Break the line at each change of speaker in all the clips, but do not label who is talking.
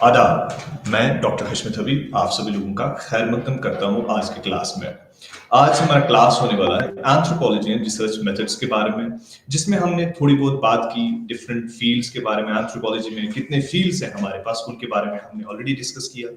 आदाब। मैं डॉक्टर हशमत हबीब आप सभी लोगों का खैर मकदम करता हूँ आज की क्लास में। आज हमारा क्लास होने वाला है एंथ्रोपोलॉजी एंड रिसर्च मेथड्स के बारे में, जिसमें हमने थोड़ी बहुत बात की डिफरेंट फील्ड्स के बारे में। एंथ्रोपोलॉजी में कितने फील्ड्स हैं हमारे पास, उनके बारे में हमने ऑलरेडी डिस्कस किया।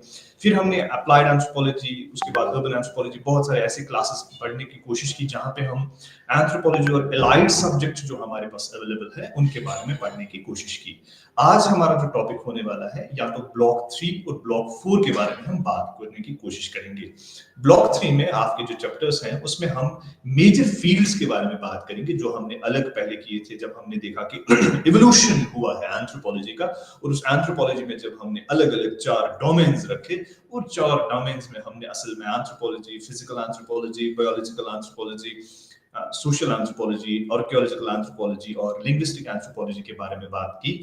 फिर हमने अप्लाइड एंथ्रोपोलॉजी, उसके बाद अर्बन एंथ्रोपोलॉजी, बहुत सारे ऐसे क्लासेस पढ़ने की कोशिश की जहाँ पे हम एंथ्रोपोलॉजी और एलाइड सब्जेक्ट जो हमारे पास अवेलेबल है उनके बारे में पढ़ने की कोशिश की। आज हमारा जो टॉपिक होने वाला है या तो ब्लॉक 3 और ब्लॉक 4 के बारे में हम बात करने की कोशिश करेंगे। ब्लॉक 3 में आपके जो चैप्टर्स हैं उसमें हम मेजर फील्ड्स के बारे में बात करेंगे जो हमने अलग पहले किए थे जब हमने देखा कि इवोल्यूशन हुआ है एंथ्रोपोलॉजी का, और उस एंथ्रोपोलॉजी में जब हमने अलग अलग 4 डोमेन्स रखे, उन 4 डोमेन्स में हमने असल में anthropology, physical anthropology, biological anthropology, social anthropology, archaeological anthropology और लिंग्विस्टिक एंथ्रोपोलॉजी के बारे में बात की।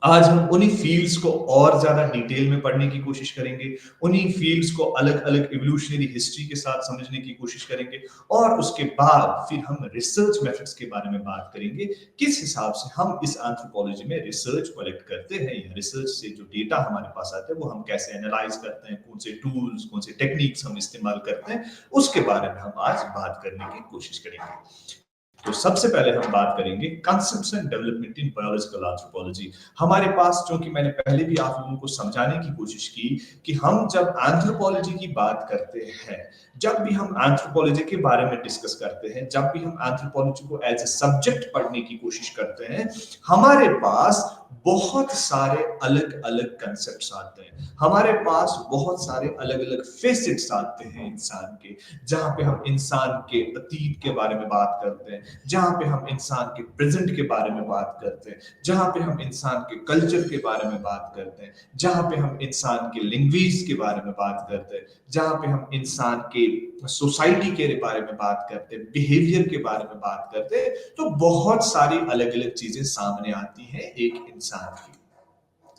आज हम उन्हीं फील्ड्स को और ज्यादा डिटेल में पढ़ने की कोशिश करेंगे, उन्हीं फील्ड्स को अलग अलग इवोल्यूशनरी हिस्ट्री के साथ समझने की कोशिश करेंगे, और उसके बाद फिर हम रिसर्च मेथड्स के बारे में बात करेंगे। किस हिसाब से हम इस एंथ्रोपोलॉजी में रिसर्च कलेक्ट करते हैं या रिसर्च से जो डेटा हमारे पास आते हैं वो हम कैसे एनालाइज करते हैं, कौन से टूल्स, कौन से टेक्निक्स हम इस्तेमाल करते हैं, उसके बारे में हम आज बात करने की कोशिश करेंगे। तो सबसे पहले हम बात करेंगे concepts and development in biological anthropology. हमारे पास, क्योंकि मैंने पहले भी आप लोगों को समझाने की कोशिश की कि हम जब एंथ्रोपोलॉजी की बात करते हैं, जब भी हम एंथ्रोपोलॉजी के बारे में डिस्कस करते हैं, जब भी हम एंथ्रोपोलॉजी को एज ए सब्जेक्ट पढ़ने की कोशिश करते हैं, हमारे पास बहुत सारे अलग अलग कंसेप्ट्स आते हैं, हमारे पास बहुत सारे अलग अलग फेसेट्स आते हैं इंसान के, जहां पे हम इंसान के अतीत के बारे में बात करते हैं, जहां पे हम इंसान के प्रेजेंट के बारे में बात करते हैं, जहां पे हम इंसान के कल्चर के बारे में बात करते हैं, जहां पे हम इंसान के लैंग्वेज के बारे में बात करते हैं, जहां पे हम इंसान के सोसाइटी के बारे में बात करते हैं, बिहेवियर के बारे में बात करते हैं। तो बहुत सारी अलग अलग चीजें सामने आती हैं एक इंसान की।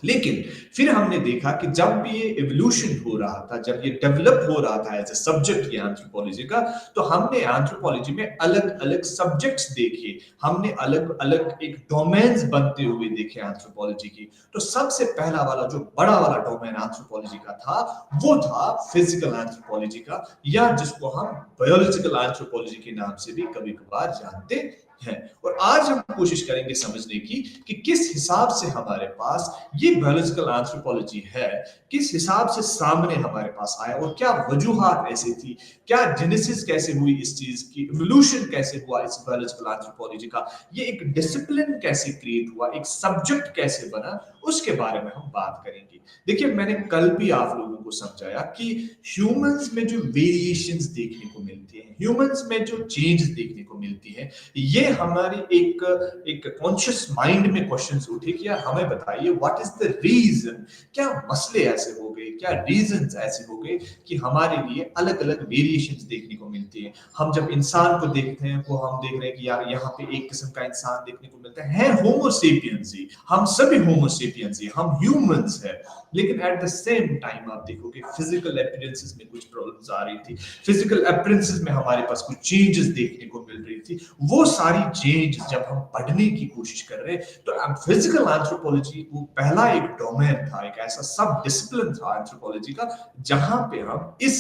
लेकिन फिर हमने देखा कि जब भी ये इवोल्यूशन हो रहा था, जब ये डेवलप हो रहा था एज ए सब्जेक्ट ये एंथ्रोपोलॉजी का, तो हमने एंथ्रोपोलॉजी में अलग अलग सब्जेक्ट्स देखे, हमने अलग अलग एक डोमेन्स बनते हुए देखे एंथ्रोपोलॉजी की। तो सबसे पहला वाला जो बड़ा वाला डोमेन एंथ्रोपोलॉजी का था वो था फिजिकल एंथ्रोपोलॉजी का, या जिसको हम बायोलॉजिकल एंथ्रोपोलॉजी के नाम से भी कभी कभार जानते हैं। और आज हम कोशिश करेंगे समझने की कि किस हिसाब से हमारे पास ये बायोलॉजिकल एंथ्रोपोलॉजी है, किस हिसाब से सामने हमारे पास आया, और क्या वजूहात ऐसी थी, क्या जेनेसिस कैसे हुई इस चीज की, इवोल्यूशन कैसे हुआ इस बायोलॉजिकल एंथ्रोपोलॉजी का, ये एक डिसिप्लिन कैसे क्रिएट हुआ, एक सब्जेक्ट कैसे बना, उसके बारे में हम बात करेंगे। देखिए, मैंने कल भी आप लोगों को समझाया कि ह्यूमंस में जो वेरिएशंस देखने को मिलती हैं, ह्यूमंस में जो चेंज देखने को मिलती है, ये हमारी एक कॉन्शियस माइंड में क्वेश्चंस उठे कि यार हमें बताइए व्हाट इज द रीजन, क्या मसले ऐसे हो गए, क्या रीजंस ऐसे हो गए कि हमारे लिए अलग अलग वेरिएशंस देखने को मिलती है। हम जब इंसान को देखते हैं वो हम देख रहे हैं कि यार यहाँ पे एक किस्म का इंसान देखने को मिलता है होमो सेपियंस ही, हम सभी होमो सेपियंस ही, हम ह्यूमंस हैं। लेकिन एट द सेम टाइम आप देखोगे फिजिकल अपीयरेंसेस में कुछ प्रॉब्लम्स आ रही थी, फिजिकल अपीयरेंसेस में हमारे पास कुछ चेंजेस देखने को मिल रही थी। वो सारी चेंज जब हम पढ़ने की कोशिश कर रहे हैं, तो फिजिकल एंथ्रोपोलॉजी वो पहला एक डोमेन था, एक ऐसा सब डिसिप्लिन था एंथ्रोपोलॉजी का, जहां पे हम इस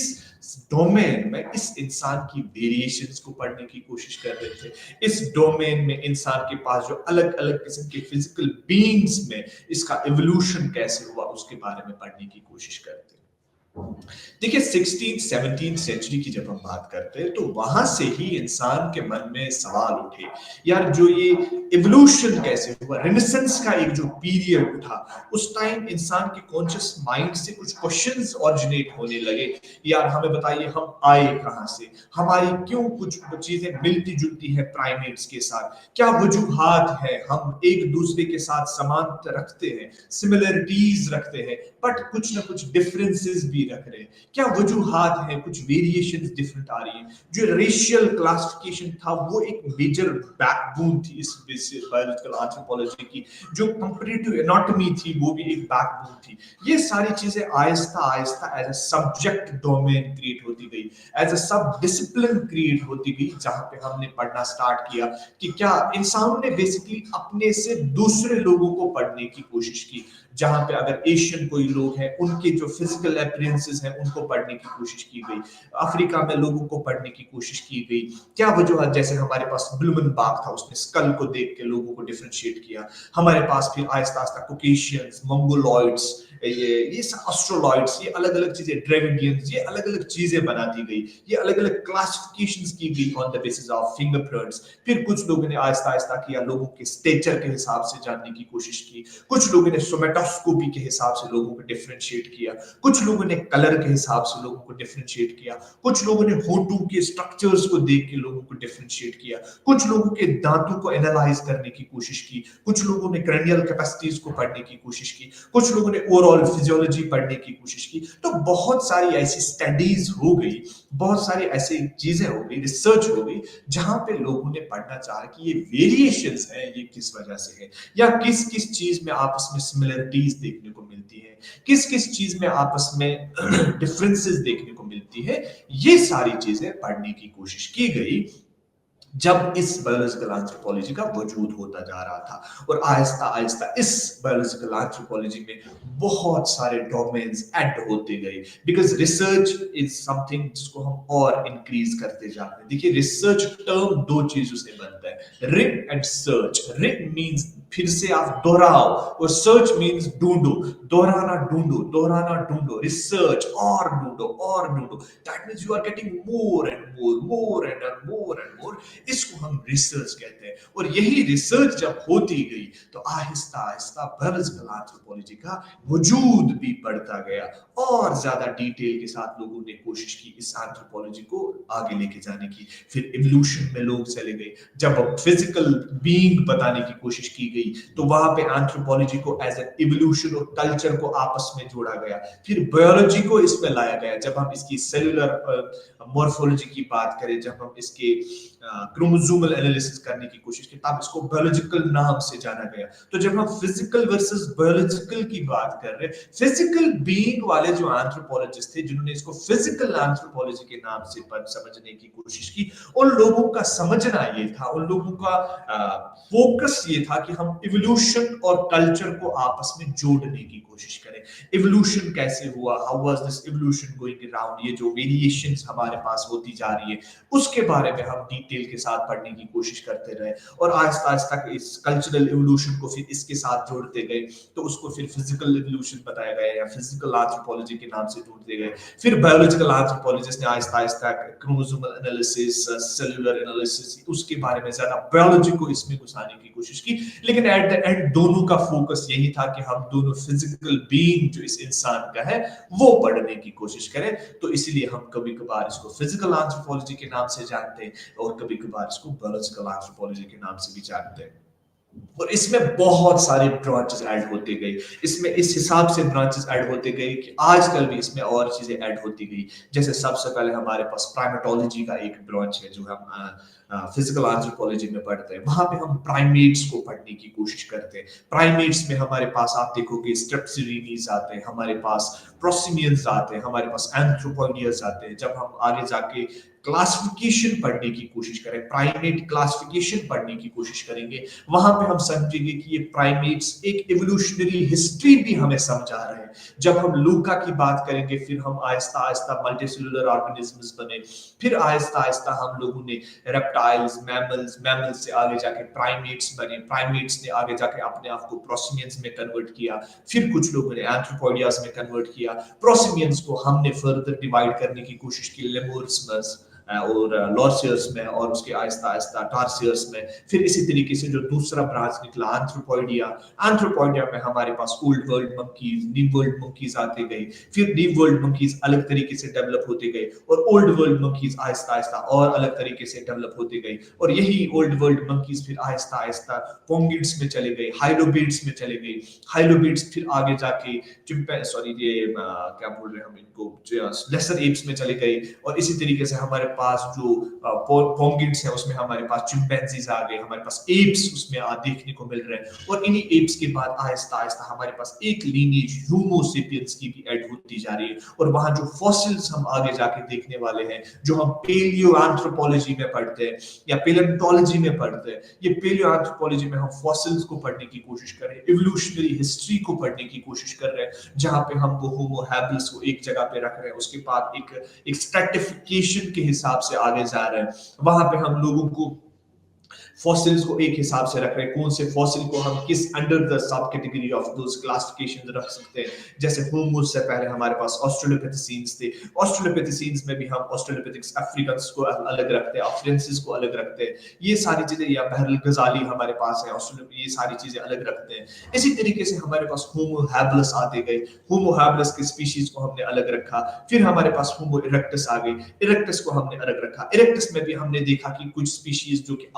डोमेन में इस इंसान की वेरिएशंस को पढ़ने की कोशिश कर रहे थे। इस डोमेन में इंसान के पास जो अलग अलग किस्म के फिजिकल बीइंग्स में इसका इवोल्यूशन कैसे हुआ उसके बारे में पढ़ने की कोशिश करते हैं। देखिए, 16th-17th सेंचुरी की जब हम बात करते हैं तो वहां से ही इंसान के मन में सवाल उठे, यार जो ये इवोल्यूशन कैसे हुआ, रेनेसेंस का एक जो पीरियड उठा, उस टाइम इंसान के कॉन्शियस माइंड से कुछ क्वेश्चंस ओरिजिनेट होने लगे। यार हमें बताइए हम आए कहां से, हमारी क्यों कुछ चीजें मिलती जुलती हैं प्राइमेट्स के साथ, क्या वजूहात है, हम एक दूसरे के साथ समानता रखते हैं, सिमिलरिटीज रखते हैं, बट कुछ ना कुछ डिफरेंसेस भी रख रहे हैं, क्या वजूहात है, कुछ वेरिएशंस डिफरेंट आ रही हैं। जो रेशियल क्लासिफिकेशन था वो एक मेजर बैकबोन थी इस बायोलॉजिकल एंथ्रोपोलॉजी की, जो कंपैरेटिव एनाटॉमी थी वो भी एक बैकबोन थी। ये सारी चीजें आहिस्ता आहिस्ता as a subject domain create होती गई, एज अ सब डिसिप्लिन क्रिएट होती गई, जहां पे हमने पढ़ना स्टार्ट किया कि क्या इंसानों ने बेसिकली अपने से दूसरे लोगों को पढ़ने की कोशिश की। जहां पे अगर एशियन कोई लोग हैं उनके जो फिजिकल अपीयरेंसेस हैं उनको पढ़ने की कोशिश की गई। अफ्रीका में लोगों को पढ़ने की कोशिश की गई। क्या वजूहत, जैसे हमारे पास ब्लूमेनबाग था, उसने स्कल को देख के लोगों को डिफरेंशिएट किया। हमारे पास फिर आहिस्ता आहिस्ता कोकेशियंस, मंगोलॉइड्स, ये ऑस्ट्रोलॉइड्स, ये अलग अलग चीजें, ड्रेविडियंस, ये अलग अलग चीजें बना दी गई। ये अलग अलग क्लासिफिकेशंस की गई on the basis of fingerprints. फिर कुछ लोगों ने आहिस्ता आहिस्ता किया, लोगों के स्टेचर के हिसाब से जानने की कोशिश की। कुछ लोगों ने सोमेटोस्कोपी के हिसाब से लोगों को डिफरेंशिएट किया। कुछ लोगों ने कलर के हिसाब से लोगों को डिफरेंशिएट किया। कुछ लोगों ने होठों के स्ट्रक्चर्स को देख के लोगों को डिफरेंशिएट किया। कुछ लोगों के दांतों को एनालाइज करने की कोशिश की। कुछ लोगों ने क्रैनियल कैपेसिटीज को पढ़ने की कोशिश की। कुछ लोगों ने ओवरऑल फिजियोलॉजी पढ़ने की कोशिश की। तो बहुत सारी ऐसी स्टडीज हो गई, बहुत सारी ऐसी चीजें हो गई, रिसर्च हो गई, जहां पे लोगों ने पढ़ना चाहा कि ये वेरिएशंस है, ये किस वजह से है, या किस किस चीज में आपस में सिमिलरिटीज देखने को मिलती है, किस किस चीज में आपस में डिफरेंसेस देखने को मिलती है। ये सारी चीजें पढ़ने की कोशिश की गई जब इस बायोलॉजिकल एंथ्रोपोलॉजी का वजूद होता जा रहा था। और आहिस्ता आहिस्ता इस बायोलॉजिकल एंथ्रोपोलॉजी में बहुत सारे डोमेन्स ऐड होते गए, बिकॉज रिसर्च इज समथिंग जिसको हम और इंक्रीज करते जाते हैं। देखिए, रिसर्च टर्म दो चीजों से बनता है, read and search. Read means फिर से आप दोहराओ, और सर्च मीन्स ढूंढो, दोहराना ढूंढो, दोहराना ढूंढो, रिसर्च और ढूंढो और ढूंढो। That means you are getting more and more, more and more and more. इसको हम रिसर्च कहते हैं। और यही रिसर्च जब होती गई तो आहिस्ता आहिस्ता बायोलॉजिकल एंथ्रोपोलॉजी का वजूद भी बढ़ता गया, और ज्यादा डिटेल के साथ लोगों ने कोशिश की इस एंथ्रोपोलॉजी को आगे लेके जाने की। फिर इवोल्यूशन में लोग चले गए। जब फिजिकल बीइंग बताने की कोशिश की गई तो वहां पे एंथ्रोपोलॉजी को एज एन इवोल्यूशन और कल्चर को आपस में जोड़ा गया। फिर बायोलॉजी को इसमें लाया गया। जब हम इसकी सेलुलर मॉर्फोलॉजी की बात करें, जब हम इसके क्रोमोसोमल एनालिसिस करने की कोशिश की, तब इसको बायोलॉजिकल नाम से जाना गया। तो जब हम फिजिकल वर्सेस बायोलॉजिकल की बात कर रहे हैं, फिजिकल बीइंग वाले जो एंथ्रोपोलॉजिस्ट थे जिन्होंने इसको फिजिकल एंथ्रोपोलॉजी के नाम से समझने की कोशिश की, उन लोगों का समझना ये था, उन लोगों का फोकस ये था कि हम इवोल्यूशन और कल्चर को आपस में जोड़ने की कोशिश करें। इवोल्यूशन कैसे हुआ, how was this evolution going around, ये जो वेरिएशंस हमारे पास होती जा रही है उसके बारे में हम डिटेल के साथ पढ़ने की कोशिश करते रहे। और आहिस्ता आहिस्ता इस कल्चरल इवोल्यूशन को फिर इसके साथ जोड़ते गए, तो उसको फिर फिजिकल इवोल्यूशन बताया गया, या फिजिकल एंथ्रोपोलॉजी के नाम से ढूंढते गए। फिर बायोलॉजिकल एंथ्रोपोलॉजिस्ट ने Aahista Aahista chromosomal analysis, cellular analysis, उसके बारे में ज्यादा बायोलॉजी को इसमें घुसाने की कोशिश की। लेकिन एट द एंड दोनों का फोकस यही था कि हम दोनों फिजिकल बीइंग जो इस इंसान का है वो पढ़ने की कोशिश करें। तो इसलिए हम कभी कभार इसको फिजिकल एंथ्रोपोलॉजी के नाम से जानते हैं, और कभी कभार इसको बायोलॉजिकल एंथ्रोपोलॉजी के नाम से भी जानते हैं। और इसमें बहुत सारे ब्रांचेस ऐड होते गए, इसमें इस हिसाब से ब्रांचेस ऐड होते गए कि आजकल भी इसमें और चीजें ऐड होती गई। जैसे सबसे पहले हमारे पास प्राइमेटोलॉजी का एक ब्रांच है जो हम फिजिकल एंथ्रोपोलॉजी में पढ़ते हैं। वहां पे हम प्राइमेट्स को पढ़ने की कोशिश करते हैं। प्राइमेट्स में हमारे पास आप देखोगे स्ट्रेप्सिडीनीज आते हैं, हमारे पास प्रोसिमियंस आते हैं, हमारे पास एंथ्रोपोडियस आते हैं। जब हम आगे जाके क्लासिफिकेशन पढ़ने की कोशिश करें, प्राइमेट क्लासिफिकेशन पढ़ने की कोशिश करेंगे, वहां पे हम समझेंगे कि ये प्राइमेट्स एक इवोल्यूशनरी हिस्ट्री भी हमें समझा रहे हैं। जब हम लूका की बात करेंगे, फिर हम आहिस्ता आहिस्ता मल्टीसेलुलर ऑर्गेनिजम्स बने, फिर आहिस्ता आहिस्ता हम लोगों ने रेप्टाइल्स, मैमल्स, मैमल्स से आगे जाके प्राइमेट्स बने, प्राइमेट्स ने आगे जाके अपने आप को प्रोसिमियंस में कन्वर्ट किया, फिर कुछ लोगों ने एंथ्रोपोडियास में कन्वर्ट किया। प्रोसिमियंस को हमने फर्दर डिवाइड करने की कोशिश की लेमुर्स और लॉर्सियर्स में, और उसके आहिस्ता आहिस्ता टार्सियर्स में। फिर इसी तरीके से जो दूसरा ब्रांच निकला एंथ्रोपोइडिया, एंथ्रोपोइडिया में हमारे पास old world monkeys, new world monkeys आते गए। फिर न्यू वर्ल्ड मंकीज अलग तरीके से डेवलप होते गए, और old world monkeys Aahista Aahista और अलग तरीके से डेवलप होते गए। और यही ओल्ड वर्ल्ड मंकीज फिर आहिस्ता आहिस्ता पोंगिड्स में चले गए, हाइलोबिड्स में चले गए। हाइलोबिड्स फिर आगे जाके क्या बोल रहे हैं हम इनको, लेसर एप्स में चले गए। और इसी तरीके से हमारे पास जो पोंगिड्स है उसमें हमारे पास चिंपैंजीज आ गए, हमारे पास एप्स उसमें देखने को मिल रहे हैं, और इन्हीं एप्स के बाद आहिस्ता आहिस्ता हमारे पास एक लीनिएज ह्यूमो सेपियंस की भी ऐड होती जा रही है। और वहां जो फॉसिल्स हम आगे जाके देखने वाले हैं, जो हम पेलियो एंथ्रोपोलॉजी में पढ़ते हैं या पेलेंटोलॉजी में पढ़ते हैं, ये पेलियो एंथ्रोपोलॉजी में हम फॉसिल्स को पढ़ने की कोशिश कर रहे हैं, इवोल्यूशनरी हिस्ट्री को पढ़ने की कोशिश कर रहे हैं, जहां पे हम वो होमो हैबिलिस को एक जगह पे रख रहे हैं, उसके बाद एक स्ट्रैटिफिकेशन के हिसाब से आगे जा रहे हैं। वहां पे हम लोगों को फॉसिल्स को एक हिसाब से रख रहे हैं, कौन से फॉसिल को हम किस under the sub category of those classification रख सकते हैं। जैसे होमोस से पहले हमारे पास ऑस्ट्रेलोपिथेसीन्स थे, ऑस्ट्रेलोपिथेसीन्स में भी हम ऑस्ट्रेलोपिथिक्स अफ्रीकन्स को अलग रखते हैं, अफ्रीकांसिस को अलग रखते हैं, ये सारी चीजें, या बहरल गजाली हमारे पास है ऑस्ट्रेलो, ये सारी चीजें अलग रखते हैं। इसी तरीके से हमारे पास होमो हैबिलिस आते गए, होमो हैबिलिस के स्पीशीज को हमने अलग रखा, फिर हमारे पास होमो इरेक्टस आ गई, इरेक्टस को हमने अलग रखा। इरेक्टस में भी हमने देखा कि कुछ स्पीशीज जो कि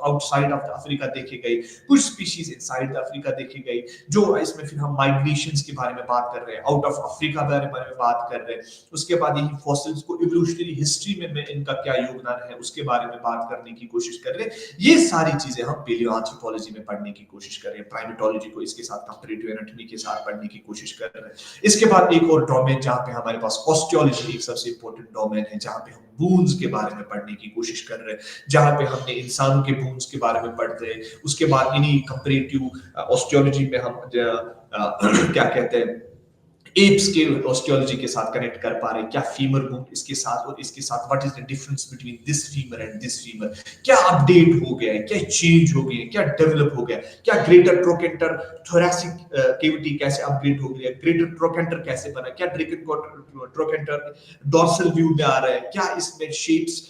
आउटसाइड ऑफ अफ्रीका देखे गए, कुछ स्पीशीज इनसाइड द अफ्रीका देखे गई, जो इसमें फिर हम माइग्रेशंस के बारे में बात कर रहे हैं, आउट ऑफ अफ्रीका के बारे में बात कर रहे हैं। उसके बाद यही फॉसिल्स को इवोल्यूशनरी हिस्ट्री में इनका क्या योगदान है उसके बारे में बात करने की कोशिश कर रहे हैं। ये सारी चीजें हम पेलियोएंथ्रोपोलॉजी में पढ़ने की कोशिश कर रहे हैं, प्राइमेटोलॉजी को इसके साथ कंपैरेटिव एनाटॉमी के साथ पढ़ने की कोशिश कर रहे हैं। इसके बाद एक और डोमेन जहां पे हमारे पास ऑस्टियोलॉजी एक सबसे इंपॉर्टेंट डोमेन है, जहां पे हम बून्स के बारे में पढ़ने की कोशिश कर रहे हैं, जहां पे हमने इंसानों के बून्स के बारे में पढ़ते हैं। उसके बाद इन्हीं कंपैरेटिव ऑस्टियोलॉजी में हम क्या कहते हैं, एप्स के ऑस्टियोलॉजी के साथ कनेक्ट कर पा रहे हैं, क्या फीमर बोन इसके साथ और इसके साथ, what is the difference between this femur and this femur, क्या अपडेट हो गया है, क्या चेंज हो गया है, क्या डेवलप हो गया है, क्या ग्रेटर ट्रोकेंटर थोरैसिक केविटी कैसे अपग्रेड हो गया, ग्रेटर ट्रोकेंटर कैसे बना, क्या ट्रोकेंटर डॉर्सल व्यू में आ रहा है, क्या इसमें शेप्स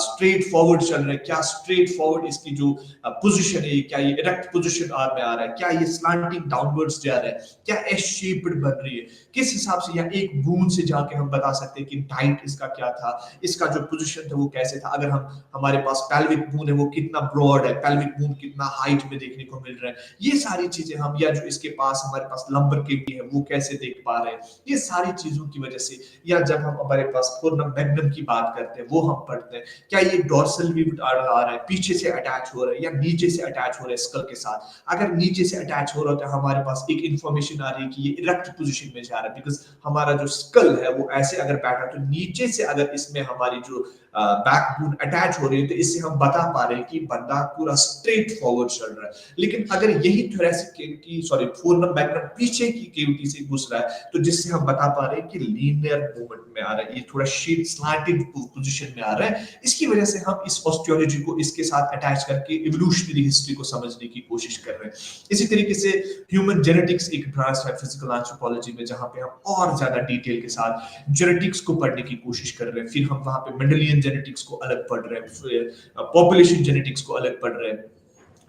स्ट्रेट फॉरवर्ड चल रहे हैं, क्या स्ट्रेट फॉरवर्ड इसकी जो पोजीशन है, क्या ये इरेक्ट पोजीशन में आ रहा है, क्या ये स्लांटिंग डाउनवर्ड्स जा रहा है, क्या एस शेप्ड बन रही है, किस हिसाब से, या एक बून से जाके हम बता सकते हैं कि हाइट इसका क्या था, इसका जो पोजीशन था वो कैसे था। अगर हम हमारे पास पेल्विक बून है वो कितना ब्रॉड है, पेल्विक बून कितना हाइट में देखने को मिल रहा है, ये सारी चीजें हम, या जो इसके पास हमारे पास लंबर के भी है वो कैसे देख पा रहे हैं, ये सारी चीजों की वजह से। या जब हम हमारे पास फोरनम मैग्नम की बात करते हैं वो हम पढ़ते हैं, क्या ये डॉर्सल व्यू आ रहा है, पीछे से अटैच हो रहा है या नीचे से अटैच हो रहा है स्कल के साथ। अगर नीचे से अटैच हो रहा है तो हमारे पास एक इंफॉर्मेशन आ रही है कि ये इरेक्ट पोजीशन में जा रहा है, बिकॉज हमारा जो स्कल है वो ऐसे अगर बैठा, तो नीचे से अगर इसमें हमारी जो बैकबोन अटैच हो रही है तो इससे हम बता पा रहे हैं कि बंदा पूरा स्ट्रेट फॉरवर्ड चल रहा है। लेकिन अगर यही थोरैसिक कैविटी, सॉरी फोरनम मैग्नम पीछे की कैविटी से घुस रहा है, तो जिससे हम बता पा रहे हैं कि लीनियर मूवमेंट में आ रहा है, ये थोड़ा शेप स्लैंटेड पोजीशन में आ रहा है। इसकी वजह से हम इस ऑस्टियोलॉजी को इसके साथ अटैच करके इवोल्यूशनरी हिस्ट्री को समझने की कोशिश कर रहे हैं। इसी तरीके से ह्यूमन जेनेटिक्स एक ब्रांच है फिजिकल एंथ्रोपोलॉजी में, जहां पे हम और ज्यादा डिटेल के साथ जेनेटिक्स को पढ़ने की कोशिश कर रहे हैं। फिर हम वहां पे मेंडेलियन जेनेटिक्स को अलग पढ़ रहे हैं, पॉपुलेशन जेनेटिक्स को अलग पढ़ रहे हैं।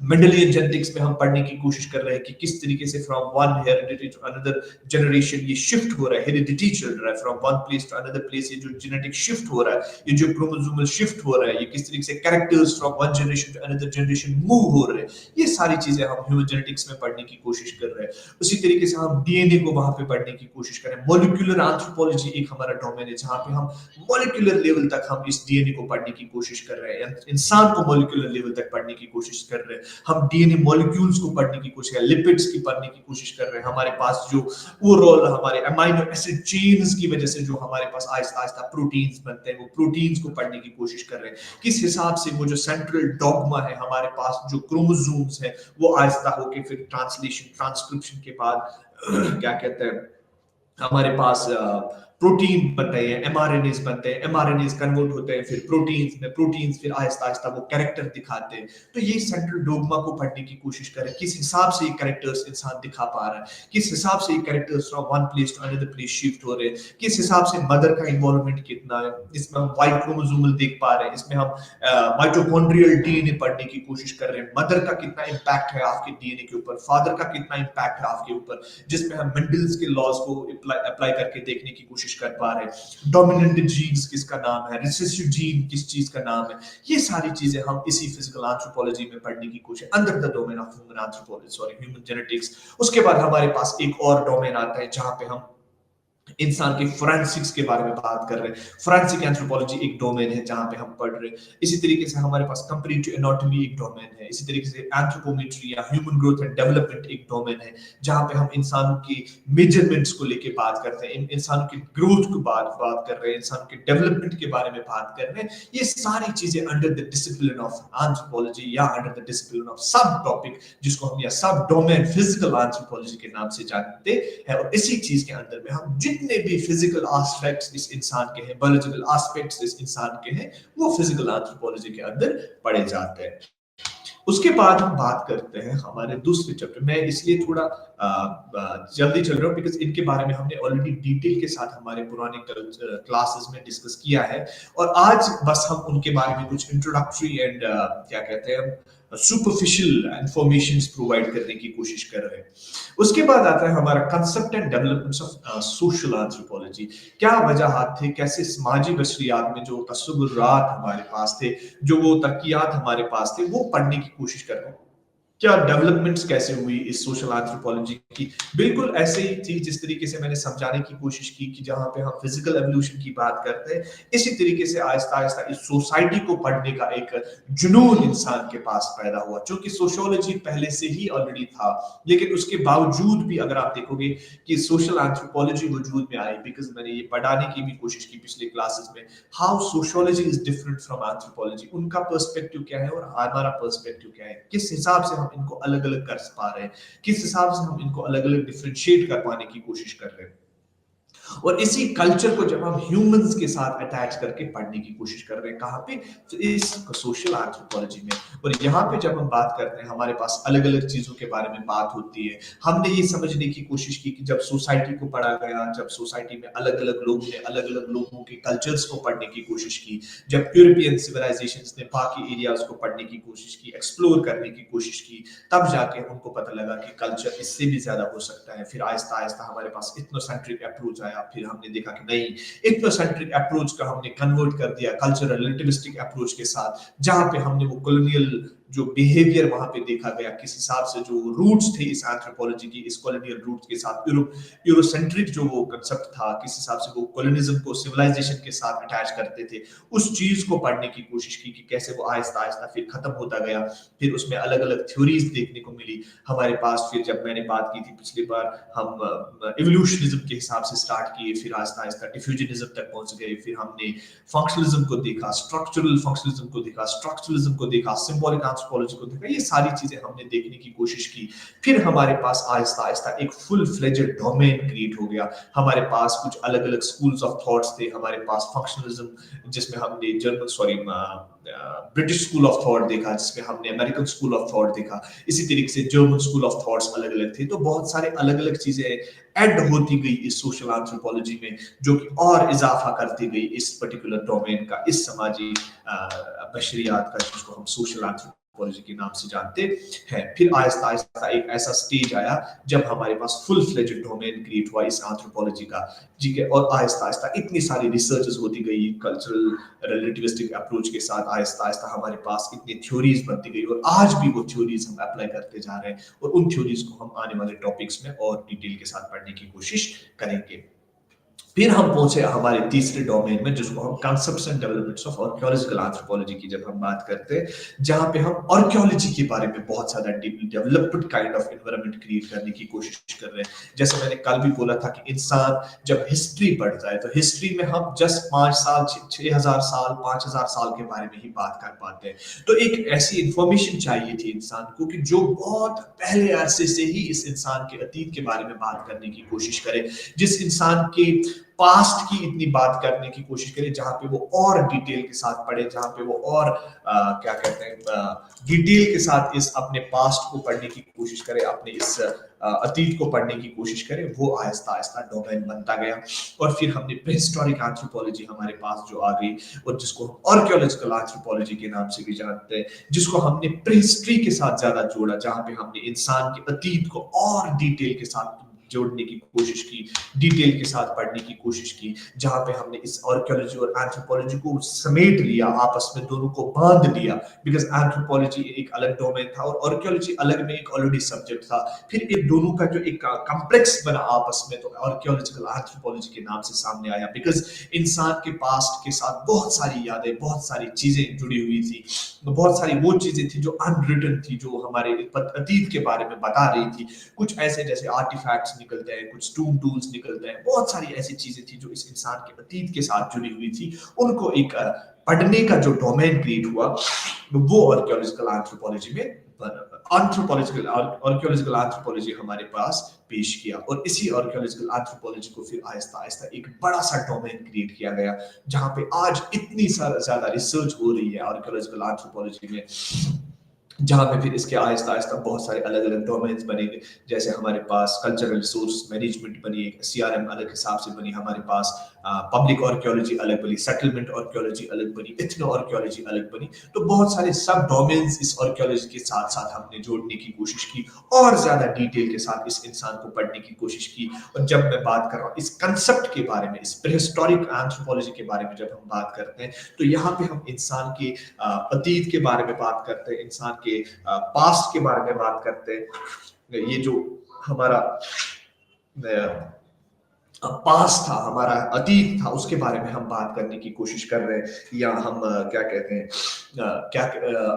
मेंडेलियन जेनेटिक्स में हम पढ़ने की कोशिश कर रहे हैं कि किस तरीके से from one heredity to another generation ये शिफ्ट हो रहा है, हेरिडिटी चल रहा है from one place to another place, ये जो जेनेटिक शिफ्ट हो रहा है, ये जो क्रोमोसोमल शिफ्ट हो रहा है, ये किस तरीके से characters from one generation to another generation move हो रहे हैं, ये सारी चीजें हम ह्यूमन जेनेटिक्स में पढ़ने की कोशिश कर रहे हैं। उसी तरीके से हम डीएनए को वहां पे पढ़ने की कोशिश कर रहे हैं। मॉलिक्यूलर एंथ्रोपोलॉजी एक हमारा डोमेन है जहां पे हम मॉलिक्यूलर लेवल तक हम इस डीएनए को पढ़ने की कोशिश कर रहे हैं, इंसान को मॉलिक्यूलर लेवल तक पढ़ने की कोशिश कर रहे हैं। हम डीएनए मॉलिक्यूल्स को पढ़ने की कोशिश कर रहे हैं, लिपिड्स की पढ़ने की कोशिश कर रहे हैं। हमारे पास जो ओवरऑल हमारे अमाइनो एसिड चेन्स की वजह से जो हमारे पास आहिस्ता आहिस्ता प्रोटीन्स बनते हैं, वो प्रोटीन्स को पढ़ने की कोशिश कर रहे हैं। किस हिसाब से वो जो सेंट्रल डॉगमा है हमारे पास, जो क्रोमोसोम्स है, वो आहिस्ता होके फिर ट्रांसलेशन ट्रांसक्रिप्शन के बाद क्या कहते हैं, हमारे पास प्रोटीन बनते हैं, एमआरएनएस बनते हैं, एमआरएनएस कन्वर्ट होते हैं फिर प्रोटीन्स में, प्रोटीन्स फिर आहिस्ता आहिस्ता वो कैरेक्टर दिखाते हैं। तो ये सेंट्रल डोगमा को पढ़ने की कोशिश करें, किस हिसाब से ये कैरेक्टर्स इंसान दिखा पा रहा है, किस हिसाब से ये characters from one place to another place shift हो रहे हैं, किस हिसाब से मदर का इन्वॉल्वमेंट कितना है। इसमें हम वाई क्रोमोसोमल देख पा रहे हैं, इसमें हम माइटोकॉन्ड्रियल डीएनए पढ़ने की कोशिश कर रहे हैं, मदर का कितना इंपैक्ट है आपके डीएनए के ऊपर, फादर का कितना इंपैक्ट है आपके ऊपर, जिसमें हम मेंडल्स के लॉज को अप्लाई करके देखने की कोशिश कर पा रहे हैं। डोमिनेंट जीन्स किसका नाम है, रिसेसिव जीन किस चीज का नाम है, ये सारी चीजें हम इसी फिजिकल एंथ्रोपोलॉजी में पढ़ने की कोशिश under the domain of human anthropology, sorry human genetics. उसके बाद हमारे पास एक और डोमेन आता है जहां पे हम इंसान के फोरेंसिक्स के बारे में बात कर रहे हैं। फोरेंसिक एंथ्रोपोलॉजी एक डोमेन है जहां पे हम पढ़ रहे हैं। इसी तरीके से हमारे पास कंपैरेटिव एनाटॉमी एक डोमेन है। इसी तरीके से एंथ्रोपोमेट्री या ह्यूमन ग्रोथ एंड डेवलपमेंट एक डोमेन है जहां पे हम इंसानों की मेजरमेंट्स को लेके बात करते हैं, इंसानों की ग्रोथ को बात कर रहे हैं, इंसानों के डेवलपमेंट के बारे में बात कर रहे हैं। ये सारी चीजें under the discipline of anthropology या अंडर द डिसिप्लिन ऑफ सब टॉपिक, जिसको हम या सब डोमेन फिजिकल एंथ्रोपोलॉजी के नाम से जानते हैं। और इसी चीज के अंदर में हम जितने भी फिजिकल एस्पेक्ट्स इस इंसान के हैं, बायोलॉजिकल एस्पेक्ट्स इस इंसान के हैं, वो फिजिकल एंथ्रोपोलॉजी के अंदर पढ़े जाते हैं। उसके बाद हम बात करते हैं हमारे दूसरे चैप्टर में। इसलिए थोड़ा जल्दी चल रहा हूँ बिकॉज इनके बारे में हमने ऑलरेडी डिटेल के साथ हमारे पुराने क्लासेस में डिस्कस किया है, और आज बस हम उनके बारे में कुछ इंट्रोडक्टरी एंड क्या कहते हैं सुपरफिशियल इंफॉर्मेशन प्रोवाइड करने की कोशिश कर रहे हैं। उसके बाद आता है हमारा concept and developments of social anthropology. क्या वजहात थे, कैसे समाजी बशरियात में जो तसव्वुरात हमारे पास थे, जो वो तरक्कियात हमारे पास थे, वो पढ़ने की कोशिश कर रहे हैं। क्या डेवलपमेंट्स कैसे हुई इस सोशल एंथ्रोपोलॉजी की। बिल्कुल ऐसे ही थी जिस तरीके से मैंने समझाने की कोशिश की कि जहां पे हम फिजिकल एवोल्यूशन की बात करते हैं, इसी तरीके से आहिस्ता आहिस्ता इस सोसाइटी को पढ़ने का एक जुनून इंसान के पास पैदा हुआ, क्योंकि सोशियोलॉजी पहले से ही ऑलरेडी था, लेकिन उसके बावजूद भी अगर आप देखोगे कि सोशल एंथ्रोपोलॉजी वजूद में आई, बिकॉज मैंने ये पढ़ाने की भी कोशिश की पिछले क्लासेस में, how sociology is different from anthropology. उनका पर्सपेक्टिव क्या है और हमारा पर्सपेक्टिव क्या है, किस हिसाब से हम इनको अलग अलग कर पा रहे हैं, किस हिसाब से हम इनको अलग अलग डिफरेंशिएट कर पाने की कोशिश कर रहे हैं। और इसी कल्चर को जब हम ह्यूमंस के साथ अटैच करके पढ़ने की कोशिश कर रहे हैं, कहां पे, तो इस सोशल एंथ्रोपोलॉजी में। और यहाँ पे जब हम बात करते हैं, हमारे पास अलग अलग चीजों के बारे में बात होती है। हमने ये समझने की कोशिश की कि जब सोसाइटी को पढ़ा गया, जब सोसाइटी में अलग अलग लोगों ने अलग अलग लोगों के कल्चर्स को पढ़ने की कोशिश की, जब यूरोपियन सिविलाइजेशंस ने बाकी एरियाज को पढ़ने की कोशिश की, एक्सप्लोर करने की कोशिश की, तब जाके उनको पता लगा कि कल्चर इससे भी ज्यादा हो सकता है। फिर आहिस्ता आहिस्ता हमारे पास इथनोसेंट्रिक अप्रोच आया, फिर हमने देखा कि नहीं, इथनोसेंट्रिक अप्रोच का हमने कन्वर्ट कर दिया कल्चरल रिलेटिविस्टिक अप्रोच के साथ, जहां पे हमने वो कॉलोनियल जो बिहेवियर वहां पे देखा गया, किस हिसाब से जो रूट्स थे इस एंथ्रोपोलॉजी की, इस कॉलोनियल रूट्स के साथ यूरोसेंट्रिक जो वो कांसेप्ट था, किस हिसाब से वो कॉलोनिज्म को सिविलाइजेशन के साथ अटैच करते थे, उस चीज को पढ़ने की कोशिश की कि कैसे वो आहिस्ता आहिस्ता फिर खत्म होता गया। फिर उसमें अलग अलग थ्योरीज देखने को मिली हमारे पास। फिर जब मैंने बात की थी पिछली बार, हम इवोल्यूशनिज्म के हिसाब से स्टार्ट किए, फिर आहिस्ता आहिस्ता डिफ्यूजनिज्म तक पहुंच गए, फिर हमने फंक्शनलिज्म को देखा, स्ट्रक्चरल फंक्शनलिज्म को देखा, स्ट्रक्चरलिज्म को देखा, सिंबॉलिक एंथ्रोपोलॉजी को देखा, ये सारी चीजें हमने देखने की कोशिश की। फिर हमारे पास आहिस्ता आहिस्ता एक फुल फ्लेजेड डोमेन क्रिएट हो गया। हमारे पास कुछ अलग अलग स्कूल्स ऑफ थॉट्स थे। हमारे पास फंक्शनलिज्म, जिसमें हमने ब्रिटिश स्कूल ऑफ थॉट देखा, जिसमें हमने अमेरिकन स्कूल ऑफ थॉट देखा, इसी तरीके से जर्मन स्कूल ऑफ थॉट्स अलग अलग थे। तो बहुत सारे अलग अलग चीजें ऐड होती गई इस सोशल एंथ्रोपोलॉजी में, जो कि और इजाफा करती गई इस पर्टिकुलर डोमेन का, इस समाजी बशरियात का, जिसको हम सोशल एंथ्रोपोलॉजी के नाम से जानते हैं। फिर आहिस्ता आहिस्ता एक ऐसा स्टेज आया जब हमारे पास फुल फ्लेजेड डोमेन क्रिएट हुआ इस एंथ्रोपोलॉजी का, ठीक है। और आहिस्ता आहिस्ता इतनी सारी रिसर्चेस होती गई कल्चरल रिलेटिविस्टिक अप्रोच के साथ, आहिस्ता आहिस्ता हमारे पास इतनी थ्योरीज बनती गई, और आज भी वो थ्योरीज हम अप्लाई करते जा रहे हैं, और उन थ्योरीज को हम आने वाले टॉपिक्स में और डिटेल के साथ पढ़ने की कोशिश करेंगे। फिर हम पहुंचे हमारे तीसरे डोमेन में, जिसको हम concepts and developments of archaeological anthropology की जब हम बात करते हैं, जहां पे हम आर्कियोलॉजी के बारे में बहुत ज्यादा developed kind of environment create करने की कोशिश कर रहे हैं। जैसे मैंने कल भी बोला था कि इंसान जब हिस्ट्री पढ़ता है, तो हिस्ट्री में हम जस्ट 5 साल 6000 साल 5000 साल के बारे में ही बात कर पाते हैं। तो एक ऐसी इंफॉर्मेशन चाहिए थी इंसान को कि जो बहुत पहले अरसे से ही इस इंसान के अतीत के बारे में बात करने की कोशिश करे, जिस इंसान के पास्ट की इतनी बात करने की कोशिश करें, जहां पे वो और डिटेल के साथ पढ़े, जहां पे वो और क्या कहते हैं डिटेल के साथ इस अपने पास्ट को पढ़ने की कोशिश करे, अपने इस अतीत को पढ़ने की कोशिश करे। वो आहिस्ता आहिस्ता डोमेन बनता गया। और फिर हमने प्रीहिस्टोरिक एंथ्रोपोलॉजी हमारे पास जो आ गई, और जिसको हम आर्कियोलॉजिकल एंथ्रोपोलॉजी के नाम से भी जानते हैं, जिसको हमने प्रीहिस्ट्री के साथ ज्यादा जोड़ा, जहां पे हमने इंसान के अतीत को और डिटेल के साथ जोड़ने की कोशिश की, डिटेल के साथ पढ़ने की कोशिश की, जहाँ पे हमने इस आर्कियोलॉजी और एंथ्रोपोलॉजी को समेट लिया, आपस में दोनों को बांध लिया, बिकॉज एंथ्रोपोलॉजी एक अलग डोमेन था और आर्कियोलॉजी अलग में एक ऑलरेडी सब्जेक्ट था। फिर इन दोनों का जो एक कॉम्प्लेक्स बना आपस में, तो आर्कियोलॉजिकल एंथ्रोपोलॉजी के नाम से सामने आया, बिकॉज इंसान के पास्ट के साथ बहुत सारी यादें, बहुत सारी चीजें जुड़ी हुई थी, बहुत सारी वो चीजें थी जो अनरिटन थी, जो हमारे अतीत के बारे में बता रही थी। कुछ ऐसे जैसे आर्टिफैक्ट्स निकलते हैं, कुछ स्टोन टूल्स निकलते हैं, बहुत सारी ऐसी चीजें थी जो इस इंसान के अतीत के साथ जुड़ी हुई थी। उनको एक पढ़ने का जो डोमेन क्रिएट हुआ, वो आर्कियोलॉजिकल एंथ्रोपोलॉजी में आर्कियोलॉजिकल एंथ्रोपोलॉजी हमारे पास पेश किया, और इसी आर्कियोलॉजिकल एंथ्रोपोलॉजी को फिर आहिस्ता आहिस्ता एक बड़ा सा डोमेन क्रिएट किया गया, जहां पे आज इतनी ज्यादा रिसर्च हो रही है आर्कियोलॉजिकल एंथ्रोपोलॉजी में, जहाँ पे फिर इसके आहिस्ता आहिस्ता बहुत सारे अलग अलग डोमेन्स बनेंगे। जैसे हमारे पास कल्चरल रिसोर्स मैनेजमेंट बनी, सीआरएम अलग हिसाब से बनी, हमारे पास पब्लिक आर्कियोलॉजी अलग बनी, सेटलमेंट आर्कियोलॉजी अलग बनी, इथनो आर्कियोलॉजी अलग बनी। तो बहुत सारे सब डोमेन्स इस आर्कियोलॉजी के साथ साथ हमने जोड़ने की कोशिश की, और ज्यादा डिटेल के साथ इस इंसान को पढ़ने की कोशिश की। और जब मैं बात कर रहा हूँ इस कंसेप्ट के बारे में, इस प्रीहिस्टोरिक एंथ्रोपोलॉजी के बारे में जब हम बात करते हैं, तो यहाँ पे हम इंसान के अतीत के बारे में बात करते हैं, इंसान के पास्ट के बारे में बात करते हैं। ये जो हमारा पास था, हमारा अतीत था, उसके बारे में हम बात करने की कोशिश कर रहे हैं। या हम क्या कहते हैं,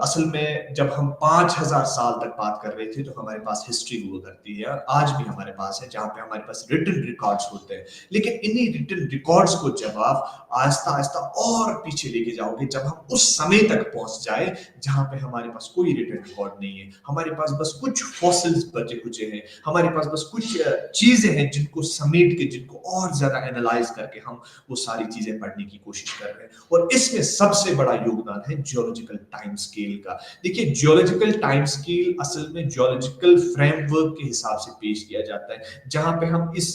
असल में जब हम 5000 साल तक बात कर रहे थे, तो हमारे पास हिस्ट्री हुआ करती है, आज भी हमारे पास है, जहाँ पे हमारे पास रिटन रिकॉर्ड्स होते हैं। लेकिन इन्हीं रिटन रिकॉर्ड्स को जब आप आहिस्ता आहिस्ता और पीछे लेके जाओगे, जब हम उस समय तक पहुंच जाए जहां पे हमारे पास कोई रिटन रिकॉर्ड नहीं है, हमारे पास बस कुछ फॉसिल्स बचे कुचे हैं, हमारे पास बस कुछ चीजें हैं जिनको समेट के, जिनको और ज्यादा एनालाइज करके हम वो सारी चीजें पढ़ने की कोशिश कर रहे हैं। और इसमें सबसे बड़ा योगदान है जियोलॉजिकल टाइम स्केल का। देखिए, जियोलॉजिकल टाइम स्केल असल में जियोलॉजिकल फ्रेमवर्क के हिसाब से पेश किया जाता है, जहां पे हम इस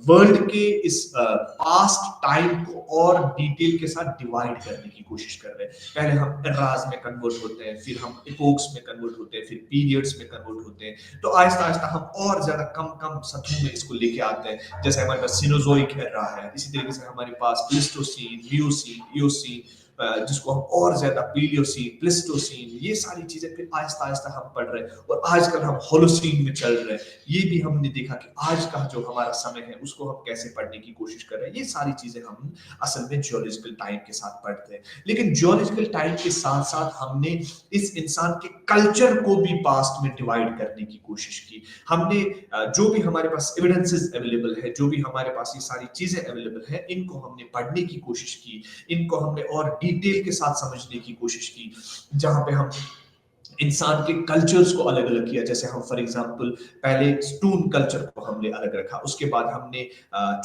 वर्ल्ड के इस पास्ट टाइम को और डिटेल के साथ डिवाइड करने की कोशिश कर रहे हैं। पहले हम एराज में कन्वर्ट होते हैं, फिर हम इपोक्स में कन्वर्ट होते हैं, फिर पीरियड्स में कन्वर्ट होते हैं। तो आहिस्ता आहिस्ता हम और ज्यादा कम कम सतहों में इसको लेके आते हैं। जैसे हमारे पास सिनोजोइक एरा है, इसी तरीके से हमारे पास प्लिस्टोसीन, मियोसीन, इयोसीन, जिसको हम और ज्यादा पीलियोसीन, प्लिस्टोसीन, ये सारी चीजें फिर आहिस्ता आहिस्ता हम पढ़ रहे हैं। और आजकल हम होलोसीन में चल रहे हैं। ये भी हमने देखा कि आज का जो हमारा समय है, उसको हम कैसे पढ़ने की कोशिश कर रहे हैं। ये सारी चीजें हम असल में जियोलॉजिकल टाइम के साथ पढ़ते हैं। लेकिन जियोलॉजिकल टाइम के साथ साथ हमने इस इंसान के कल्चर को भी पास्ट में डिवाइड करने की कोशिश की। हमने जो भी हमारे पास एविडेंसेस अवेलेबल है, जो भी हमारे पास ये सारी चीजें अवेलेबल है, इनको हमने पढ़ने की कोशिश की, इनको हमने और डिटेल के साथ समझने की कोशिश की, जहां पे हम इंसान के कल्चर्स को अलग अलग किया। जैसे हम फॉर एग्जांपल पहले स्टोन कल्चर को हमने अलग रखा, उसके बाद हमने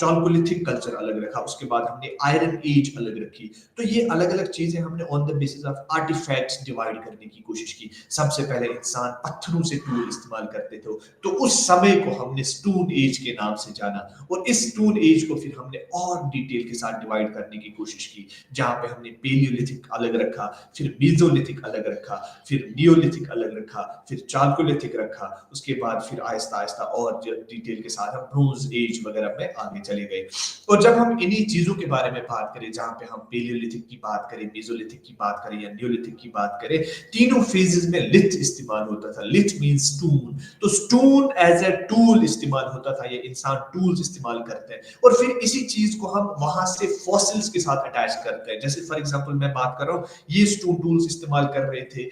चॉल्कोलिथिक कल्चर अलग रखा, उसके बाद हमने आयरन एज अलग रखी। तो ये अलग अलग चीजें हमने on the basis of artifacts divide करने की कोशिश की। सबसे पहले इंसान पत्थरों से टूल इस्तेमाल करते थे, तो उस समय को हमने स्टोन एज के नाम से जाना, और इस स्टोन एज को फिर हमने और डिटेल के साथ डिवाइड करने की कोशिश की, जहां पे हमने पेलियोलिथिक अलग रखा, फिर मीसोलिथिक अलग रखा, फिर नियोलिथिक अलग रखा, फिर चाल्कोलिथिक रखा, उसके बाद फिर आहिस्ता आहिस्ता और डिटेल के साथ हम ब्रोंज एज वगैरह में आगे चले गए। और जब हम इन्हीं चीजों के बारे में बात करें, जहां पे हम पेलियोलिथिक की बात करें, मेसोलिथिक की बात करें या नियोलिथिक की बात करें, तीनों फेजेस में लिथ इस्तेमाल होता था। लिथ मींस स्टोन, तो स्टोन एज ए टूल इस्तेमाल होता था। ये इंसान टूल्स इस्तेमाल करते हैं, और फिर इसी चीज को हम वहां से फॉसिल्स के साथ अटैच करते हैं। जैसे फॉर एग्जांपल मैं बात कर रहा हूँ, ये स्टोन टूल्स इस्तेमाल कर रहे थे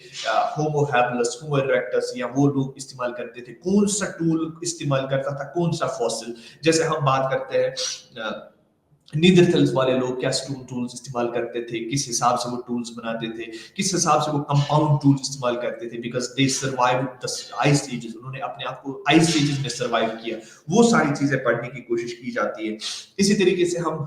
होमो हैबिलस, होमो इरेक्टस, या वो लोग इस्तेमाल करते थे। कौन सा टूल इस्तेमाल करता था, कौन सा फॉसिल? जैसे हम बात करते हैं नीदरथल्स वाले लोग क्या स्टोन टूल्स इस्तेमाल करते थे, किस हिसाब से वो टूल्स बनाते थे, किस हिसाब से वो कंपाउंड टूल्स इस्तेमाल करते थे, because they survive the ice edges, उन्होंने अपने आप को आइस एजेस में सर्वाइव किया। वो सारी चीजें पढ़ने की कोशिश की जाती है। इसी तरीके से हम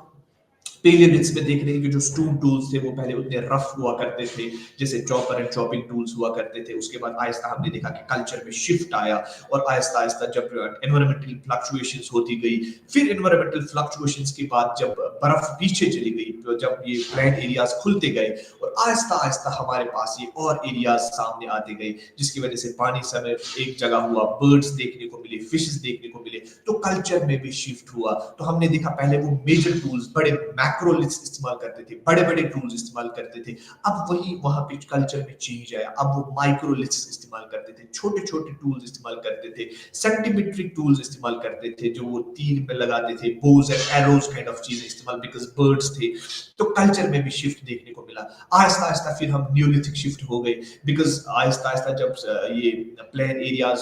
पेलियोलिथिक में देख रहे हैं कि जो स्टून टूल्स थे वो पहले उतने रफ हुआ करते थे, जैसे चॉपर एंड चॉपिंग टूल्स हुआ करते थे। उसके बाद आहिस्ता हमने देखा कि कल्चर में शिफ्ट आया, और आहिस्ता आहिस्ता जब एनवायरमेंटल फ्लक्चुएशंस होती गई, फिर एनवायरमेंटल फ्लक्चुएशंस के बाद जब बर्फ पीछे चली गई, तो जब ये फ्लैट एरियाज खुलते गए, और आहिस्ता आहिस्ता हमारे पास ये और एरियाज सामने आते गए, जिसकी वजह से पानी समय एक जगह हुआ, बर्ड्स देखने को मिले, फिशेस देखने को मिले, तो कल्चर में भी शिफ्ट हुआ। तो हमने देखा पहले वो मेजर टूल्स, बड़े मैक्रोलिथ्स इस्तेमाल करते थे, बड़े बड़े टूल्स इस्तेमाल करते थे। अब वही वहां पे कल्चर में चेंज आया, अब वो माइक्रोलिथ्स इस्तेमाल करते थे, छोटे छोटे टूल्स इस्तेमाल करते थे, सेंटीमीट्रिक टूल्स इस्तेमाल करते थे, जो वो तीर में लगाते थे, बोज एंड एरोज काइंड ऑफ चीजें इस्तेमाल, बिकॉज बर्ड्स थे। तो कल्चर में भी शिफ्ट देखने को मिला। आहिस्ता आहिस्ता फिर हम न्यूलिथिक शिफ्ट हो गए, बिकॉज आहिस्ता आहिस्ता जब ये प्लेन एरियाज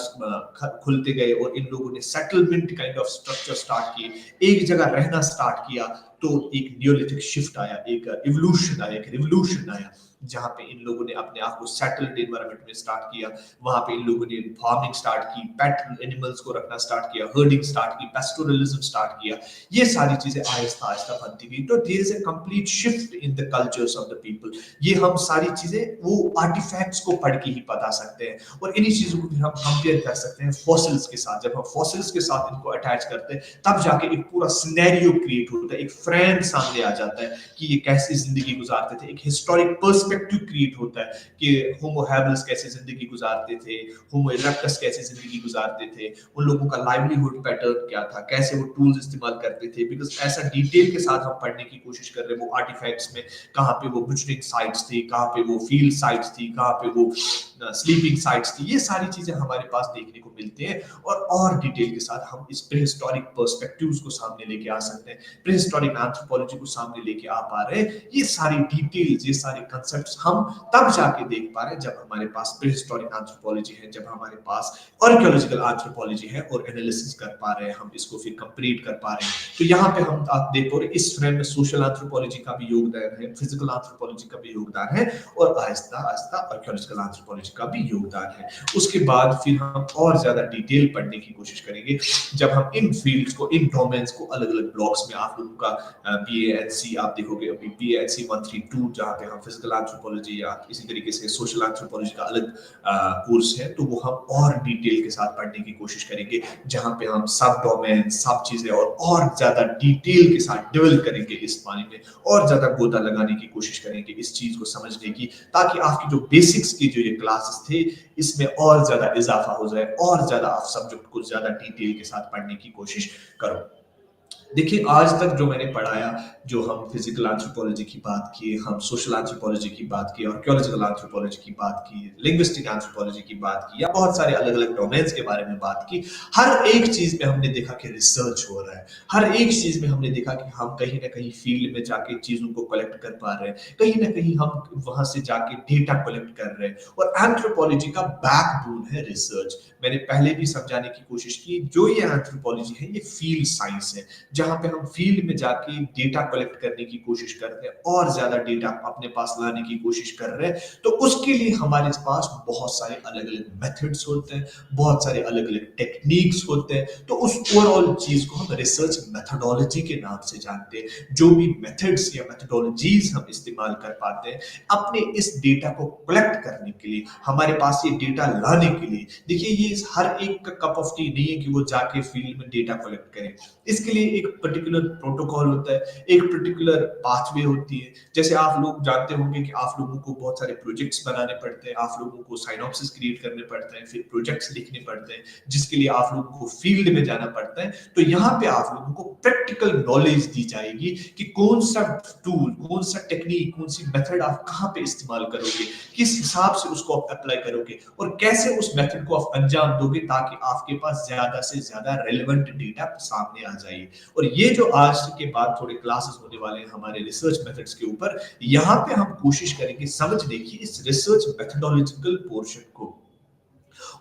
खुलते गए और इन लोगों ने settlement kind of structure start किए, एक जगह रहना स्टार्ट किया, तो एक न्यूलिथिक शिफ्ट आया, एक इवोल्यूशन आया, एक रिवोल्यूशन आया, जहां पे इन लोगों ने अपने आप को सेटल्ड एनवायरनमेंट में स्टार्ट किया। वहां पे इन लोगों ने फार्मिंग स्टार्ट की, पेट एनिमल्स को रखना स्टार्ट किया, हर्डिंग स्टार्ट की, पेस्टोरलिज्म स्टार्ट किया। ये सारी चीजें आहिस्ता आहिस्ता बनती गई। तो there is a complete shift in the cultures of the people. ये हम सारी चीजें वो आर्टिफैक्ट्स को पढ़ के ही बता सकते हैं, और इन्हीं चीजों को फिर हम कंपेयर कर सकते हैं फॉसिल्स के साथ। जब हम फॉसिल्स के साथ इनको अटैच करते हैं, तब जाके एक पूरा सिनेरियो क्रिएट होता है, एक फ्रेम सामने आ जाता है कि ये कैसी जिंदगी गुजारते थे, एक हिस्टोरिक पर्सपेक्टिव क्रिएट होता है कि होमो हैबिल्स कैसे जिंदगी गुजारते थे, होमो इरेक्टस कैसे जिंदगी गुजारते थे, उन लोगों का लाइवलीहुड पैटर्न क्या था, कैसे वो टूल्स इस्तेमाल करते थे। बिकॉज ऐसा डिटेल के साथ हम पढ़ने की कोशिश कर रहे हैं, वो आर्टिफैक्ट्स में कहाँ पे वो बुचरिंग साइट्स थी, कहाँ पे वो फील्ड साइट्स थी, कहाँ पे वो स्लीपिंग साइट्स थी, ये सारी चीजें हमारे पास देखने को मिलती हैं। और डिटेल के साथ हम इस प्रीहिस्टोरिक पर्सपेक्टिव्स को सामने लेके आ सकते हैं, प्रीहिस्टोरिक एंथ्रोपोलॉजी को सामने लेके आ पा रहे हैं। ये सारी डिटेल्स, ये सारे कंसेप्ट्स हम तब जाके देख पा रहे हैं जब हमारे पास प्रीहिस्टोरिक एंथ्रोपोलॉजी है, जब हमारे पास आर्कियोलॉजिकल एंथ्रोपोलॉजी है, और एनालिसिस कर पा रहे हैं, हम इसको फिर कंप्लीट कर पा रहे हैं। तो यहाँ पे हम आप देख पा रहे हैं, इस फ्रेम में सोशल एंथ्रोपोलॉजी का भी योगदान है, फिजिकल एंथ्रोपोलॉजी का भी योगदान है, और आहिस्ता आहिस्ता आर्कियोलॉजिकल एंथ्रोपोलॉजी का भी योगदान है। उसके बाद फिर हम और ज्यादा डिटेल पढ़ने की कोशिश करेंगे, जब हम इन फील्ड्स को, इन डोमेन्स को अलग अलग ब्लॉक्स में, आप लोगों का BA&C आप देखोगे अभी BA&C 132, जहाँ पे हम फिजिकल एंथ्रोपोलॉजी या इसी तरीके से सोशल एंथ्रोपोलॉजी का अलग कोर्स है, तो वो हम और डिटेल के साथ पढ़ने की कोशिश करेंगे, जहाँ पे हम सब डोमेन, सब चीजें और ज्यादा डिटेल के साथ डेवलप करेंगे इस पानी में, और ज्यादा गोता लगाने की कोशिश करेंगे इस चीज को समझने की, ताकि आपकी जो बेसिक्स की जो ये क्लासेस थे, इसमें और ज्यादा इजाफा हो जाए, और ज्यादा आप सब्जेक्ट को ज्यादा डिटेल के साथ पढ़ने की कोशिश करो। देखिए, आज तक जो मैंने पढ़ाया, जो हम फिजिकल एंथ्रोपोलॉजी की बात की, हम सोशल एंथ्रोपोलॉजी की बात की, आर्कियोलॉजिकल एंथ्रोपोलॉजी की बात की, लिंग्विस्टिक एंथ्रोपोलॉजी की बात की, या बहुत सारे अलग अलग डोमेन्स के बारे में बात की, हर एक चीज में हमने देखा कि रिसर्च हो रहा है। हर एक चीज में हमने देखा कि हम कहीं ना कहीं फील्ड में जाके चीजों को कलेक्ट कर पा रहे हैं, कहीं ना कहीं हम वहां से जाके डेटा कलेक्ट कर रहे हैं। और एंथ्रोपोलॉजी का बैकबोन है रिसर्च। मैंने पहले भी समझाने की कोशिश की, जो ये एंथ्रोपोलॉजी है, ये फील्ड साइंस है, जहां पे हम फील्ड में जाके डेटा कलेक्ट करने की कोशिश करते हैं, और ज्यादा डेटा अपने पास लाने की कोशिश कर रहे हैं। तो उसके लिए हमारे पास बहुत सारे अलग अलग मेथड्स होते हैं, बहुत सारे अलग अलग टेक्निक्स होते हैं। तो उस ओवरऑल चीज को हम रिसर्च मेथोडोलॉजी के नाम से जानते हैं। जो भी मेथड्स या मेथोडोलॉजीज हम इस्तेमाल कर पाते हैं अपने इस डेटा को कलेक्ट करने के लिए, हमारे पास ये डेटा लाने के लिए। देखिए, ये हर एक का कप ऑफ टी नहीं है कि वो जाके फील्ड में डेटा कलेक्ट करे। इसके लिए एक पर्टिकुलर प्रोटोकॉल होता है, एक पर्टिकुलर पाथवे होती है। जैसे आप लोग जानते होंगे कि आप लोगों को बहुत सारे प्रोजेक्ट्स बनाने पड़ते हैं, आप लोगों को साइनॉप्सिस क्रिएट करने पड़ते हैं, फिर प्रोजेक्ट्स लिखने पड़ते हैं, जिसके लिए आप लोगों को फील्ड में जाना पड़ता है। तो यहाँ पे आप लोगों को प्रैक्टिकल नॉलेज दी जाएगी कि कौन सा टूल, कौन सा टेक्निक, कौन सी मेथड आप कहाँ पे इस्तेमाल करोगे, किस हिसाब से उसको आप अप्लाई करोगे, और कैसे उस मेथड को आप अंजाम दोगे, ताकि आपके पास ज्यादा से ज्यादा रेलेवेंट डेटा सामने आ जाए। और ये जो आज के बाद थोड़े क्लासेस होने वाले हैं हमारे रिसर्च मेथड्स के ऊपर, यहाँ पे हम कोशिश करेंगे समझने की इस रिसर्च मेथोडोलॉजिकल पोर्शन को।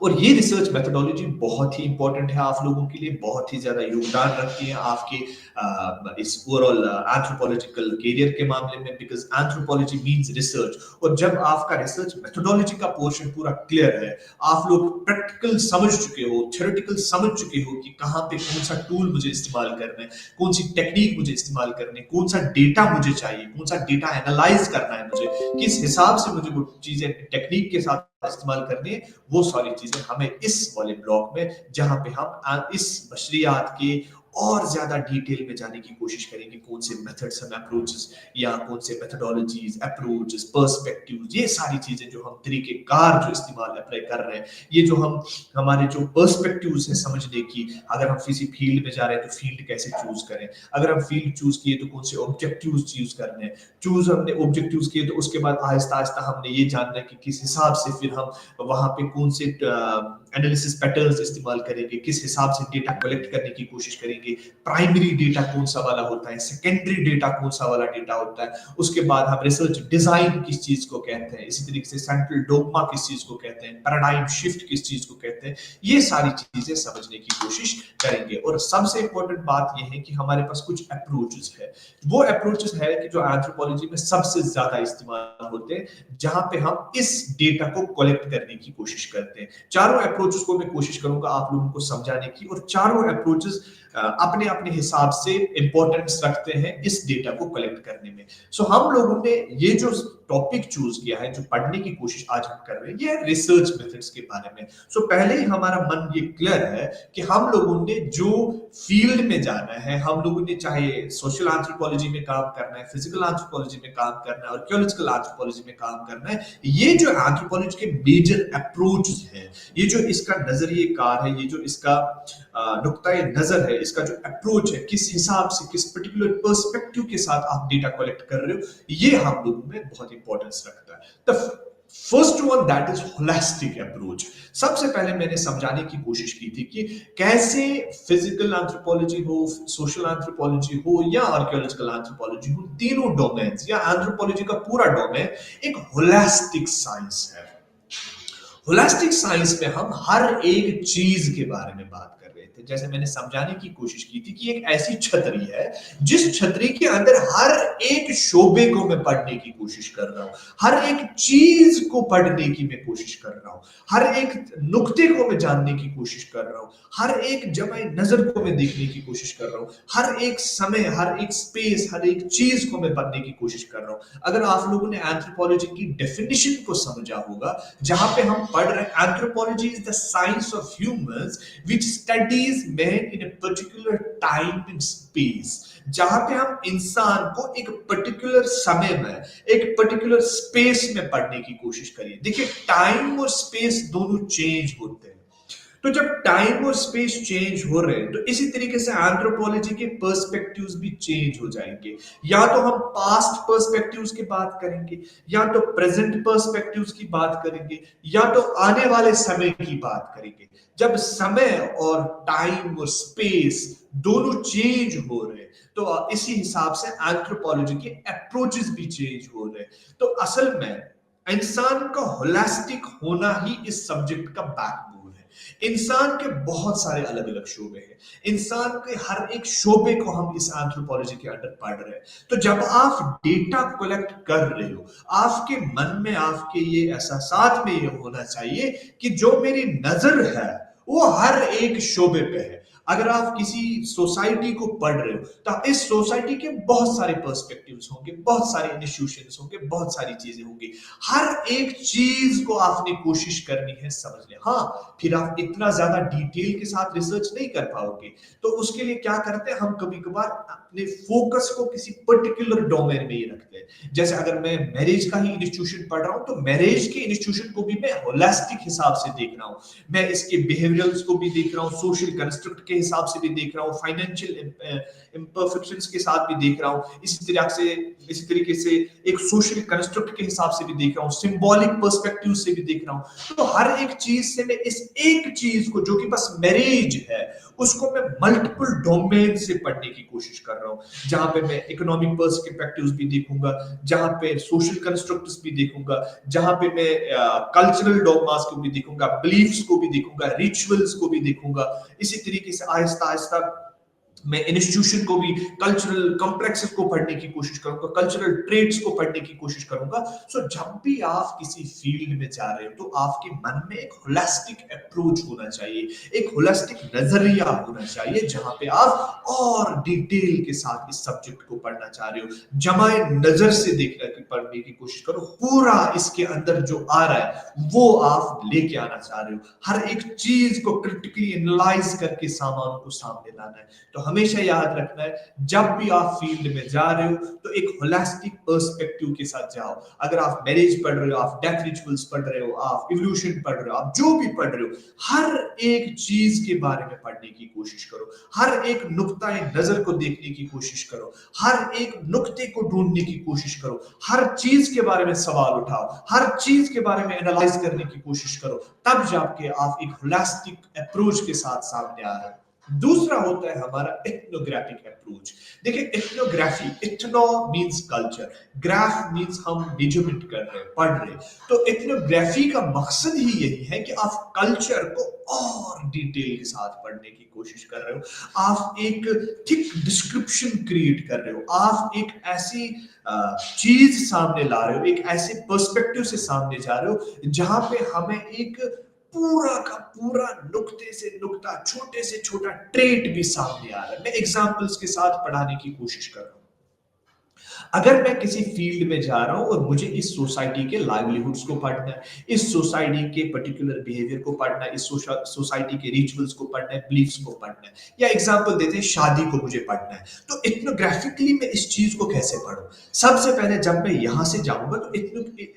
और ये रिसर्च मेथोडोलॉजी बहुत ही इंपॉर्टेंट है आप लोगों के लिए, बहुत ही ज्यादा योगदान रखती है आपके इस ओवरऑल एंथ्रोपोलॉजिकल करियर के मामले में, बिकॉज एंथ्रोपोलॉजी मींस रिसर्च। और जब आपका रिसर्च मेथोडोलॉजी का पोर्शन पूरा क्लियर है, आप लोग प्रैक्टिकल समझ चुके हो, थ्योरेटिकल समझ चुके हो कि कहाँ पे कौन सा टूल मुझे इस्तेमाल करना है, कौन सी टेक्निक मुझे इस्तेमाल करनी है, कौन सा डेटा मुझे चाहिए, कौन सा डेटा एनालाइज करना है मुझे, किस हिसाब से मुझे वो चीजें टेक्निक के साथ इस्तेमाल करनी है, वो सारी चीजें हमें इस वाले ब्लॉक में, जहां पे हम इस बशरियात के और ज्यादा डिटेल में जाने की कोशिश करेंगे, कौन से मेथड्स हम अप्रोचेस या कौन से मेथोडोलॉजीज, अप्रोचेस, पर्सपेक्टिव्स, ये सारी चीजें जो हम तरीकेकार जो इस्तेमाल अप्लाई कर रहे हैं, ये जो हम हमारे जो पर्सपेक्टिव्स है समझने की, अगर हम किसी फील्ड में जा रहे हैं तो फील्ड कैसे चूज करें, अगर हम फील्ड चूज किए तो कौन से ऑब्जेक्टिव्स चूज करने हैं, चूज हमने ऑब्जेक्टिव्स किए तो उसके बाद आहिस्ता आहिस्ता हमने ये जानना है कि किस हिसाब से फिर हम वहां पे कौन से एनालिसिस पैटर्न्स इस्तेमाल करेंगे, किस हिसाब से डेटा कलेक्ट करने की कोशिश करेंगे, प्राइमरी डेटा कौन सा वाला होता है, सेकेंडरी डेटा कौन सा वाला डेटा होता है, उसके बाद हम रिसर्च डिजाइन किस चीज को कहते हैं, इसी तरीके से सेंट्रल डोगमा किस चीज को कहते हैं, पैराडाइम शिफ्ट किस चीज को कहते हैं, ये सारी चीजें समझने की कोशिश करेंगे। और सबसे इंपॉर्टेंट बात यह है कि हमारे पास कुछ अप्रोचेस है, वो अप्रोचेस है कि जो एंथ्रोपोलॉजी में सबसे ज्यादा इस्तेमाल होते हैं, जहां पे हम इस डेटा को कलेक्ट करने की कोशिश करते हैं। चारों अप्रोचेस को मैं कोशिश करूंगा आप लोगों को समझाने की, और चारों अप्रोचेस अपने अपने हिसाब से इंपॉर्टेंस रखते हैं इस डेटा को कलेक्ट करने में। सो हम लोगों ने ये जो टॉपिक चूज किया है, जो पढ़ने की कोशिश आज हम कर रहे हैं, ये रिसर्च मेथड्स के बारे में। सो पहले ही हमारा मन ये क्लियर है कि हम लोगों ने जो फील्ड में जाना है, हम लोगों ने चाहे सोशल एंथ्रोपोलॉजी में काम करना है, फिजिकल एंथ्रोपोलॉजी में काम करना है, आर्कियोलॉजिकल एंथ्रोपोलॉजी में काम करना है, ये जो एंथ्रोपोलॉजी के मेजर अप्रोच है, ये जो इसका नजरिए कार है, ये जो इसका नुक्ता नजर है, इसका जो अप्रोच है, किस हिसाब से, किस पर्टिकुलर पर्सपेक्टिव के साथ आप डेटा कलेक्ट कर रहे हो, ये हम लोगों में बहुत इंपॉर्टेंस रखता है। The first one that is holistic approach. सबसे पहले मैंने समझाने की कोशिश की थी कि कैसे फिजिकल एंथ्रोपोलॉजी हो, सोशल एंथ्रोपोलॉजी हो या आर्कियोलॉजिकल एंथ्रोपोलॉजी हो, तीनों डोमेन्स या एंथ्रोपोलॉजी का पूरा डोमेन एक होलिस्टिक साइंस है। होलिस्टिक साइंस में हम हर एक चीज के बारे में बात कर रहे थे। जैसे मैंने समझाने की कोशिश की थी कि एक ऐसी छतरी है जिस छतरी के अंदर हर एक शोबे को मैं पढ़ने की कोशिश कर रहा हूं, हर एक चीज को पढ़ने की मैं कोशिश कर रहा हूं, हर एक नुक्ते को मैं जानने की कोशिश कर रहा हूं, हर एक जमाए नजर को मैं देखने की कोशिश कर रहा हूं, हर एक समय, हर एक स्पेस, हर एक चीज को मैं पढ़ने की कोशिश कर रहा हूं। अगर आप लोगों ने एंथ्रोपोलॉजी की डेफिनेशन को समझा होगा, जहां पे हम पढ़ रहे हैं, anthropology is the science of humans which studies man in a particular time and space. जहां पे हम इंसान को एक पर्टिकुलर समय में, एक पर्टिकुलर स्पेस में पढ़ने की कोशिश करिए। देखिए, टाइम और स्पेस दोनों चेंज होते हैं। तो जब टाइम और स्पेस चेंज हो रहे हैं, तो इसी तरीके से एंथ्रोपोलॉजी के पर्सपेक्टिव्स भी चेंज हो जाएंगे। या तो हम पास्ट पर्सपेक्टिव्स की बात करेंगे, या तो प्रेजेंट पर्सपेक्टिव्स की बात करेंगे, या तो आने वाले समय की बात करेंगे। जब समय और टाइम और स्पेस दोनों चेंज हो रहे हैं, तो इसी हिसाब से एंथ्रोपोलॉजी के अप्रोचेस भी चेंज हो रहे हैं। तो असल में इंसान का होलिस्टिक होना ही इस सब्जेक्ट का बैकबोन है। इंसान के बहुत सारे अलग अलग शोबे हैं, इंसान के हर एक शोबे को हम इस एंथ्रोपोलॉजी के अंडर पढ़ रहे हैं। तो जब आप डेटा कलेक्ट कर रहे हो, आपके मन में, आपके ये एहसास में ये होना चाहिए कि जो मेरी नजर है वो हर एक शोबे पे है। अगर आप किसी सोसाइटी को पढ़ रहे हो, तो इस सोसाइटी के बहुत सारे पर्सपेक्टिव्स होंगे, बहुत सारे इंस्टीट्यूशंस होंगे, बहुत सारी चीजें होंगी। हर एक चीज को आपने कोशिश करनी है समझने। हाँ, फिर आप इतना ज्यादा डिटेल के साथ रिसर्च नहीं कर पाओगे, तो उसके लिए क्या करते हैं, हम कभी कभार अपने फोकस को किसी पर्टिकुलर डोमेन में ही रखते हैं। जैसे अगर मैं मैरिज का ही इंस्टीट्यूशन पढ़ रहा हूं, तो मैरिज के इंस्टीट्यूशन को भी मैं होलिस्टिक हिसाब से देख रहा हूं, मैं इसके बिहेवियरल्स को भी देख रहा हूं, सोशल कंस्ट्रक्ट के हिसाब से भी देख रहा हूं, फाइनेंशियल इम्परफेक्शंस के साथ भी देख रहा हूं, इसी तरीके से एक सोशल कंस्ट्रक्ट के हिसाब से भी देख रहा हूं, सिंबॉलिक पर्सपेक्टिव से भी देख रहा हूं। तो हर एक चीज से मैं इस एक चीज को, जो कि बस मैरिज है, उसको मैं मल्टीपल डोमेन से पढ़ने की कोशिश कर रहा हूँ, जहां पे मैं इकोनॉमिक पर्सपेक्टिव्स भी देखूंगा, जहां पे सोशल कंस्ट्रक्ट्स भी देखूंगा, जहां पे मैं कल्चरल डॉगमास को भी देखूंगा, बिलीफ्स को भी देखूंगा, रिचुअल्स को भी देखूंगा। इसी तरीके से आहिस्ता आहिस्ता मैं इंस्टीट्यूशन को भी, कल्चरल कॉम्प्लेक्सेस को पढ़ने की कोशिश करूंगा, कल्चरल ट्रेड्स को पढ़ने की कोशिश करूंगा। सो जब भी आप किसी फील्ड में जा रहे हो तो आपके मन में एक होलिस्टिक अप्रोच होना चाहिए, एक होलिस्टिक नजरिया होना चाहिए, जहां पे आप और डिटेल के साथ इस सब्जेक्ट को पढ़ना चाह रहे हो। जमाए नजर से देखने की पढ़ने की कोशिश करो, पूरा इसके अंदर जो आ रहा है वो आप लेके आना चाह रहे हो, हर एक चीज को क्रिटिकली एनालाइज करके सामानों को सामने लाना है। तो हमेशा याद रखना है, जब भी आप फील्ड में जा रहे हो तो एक होलिस्टिक पर्सपेक्टिव के साथ जाओ। अगर आप मैरिज पढ़ रहे हो, आप डेथ रिचुअल्स पढ़ रहे हो, आप इवोल्यूशन पढ़ रहे हो, आप जो भी पढ़ रहे हो, हर एक चीज के बारे में पढ़ने की कोशिश करो, हर एक नुक्ता नजर को देखने की कोशिश करो, हर एक नुक्ते को ढूंढने की कोशिश करो, हर चीज के बारे में सवाल उठाओ, हर चीज के बारे में एनालाइज करने की कोशिश करो, तब जाके आप एक होलिस्टिक अप्रोच के साथ सामने आ रहे हो। दूसरा होता है हमारा एथनोग्राफिक अप्रोच। देखिए ethnography, ethno means culture, graph means हम मेजरमेंट कर रहे हैं, पढ़ रहे हैं। तो एथनोग्राफी का मकसद ही यही है कि आप कल्चर को और डिटेल के साथ पढ़ने की कोशिश कर रहे हो, आप एक थिक डिस्क्रिप्शन क्रिएट कर रहे हो, आप एक ऐसी चीज सामने ला रहे हो, एक ऐसे पर्सपेक्टिव से सामने जा रहे हो जहां पे हमें एक पूरा का पूरा नुक्ते से नुक्ता, छोटे से छोटा ट्रेट भी सामने आ रहा है। मैं एग्जांपल्स के साथ पढ़ाने की कोशिश कर रहा हूं। अगर मैं किसी फील्ड में जा रहा हूं और मुझे इस सोसाइटी के लाइवलीहुड्स को पढ़ना है, इस सोसाइटी के पर्टिकुलर बिहेवियर को पढ़ना है, इस सोसाइटी के रिचुअल्स को पढ़ना है, बिलीफ्स को पढ़ना है, या एग्जांपल देते हैं शादी को मुझे पढ़ना है, तो इथनोग्राफिकली मैं इस चीज को कैसे पढ़ूं? सबसे पहले जब मैं यहां से जाऊंगा तो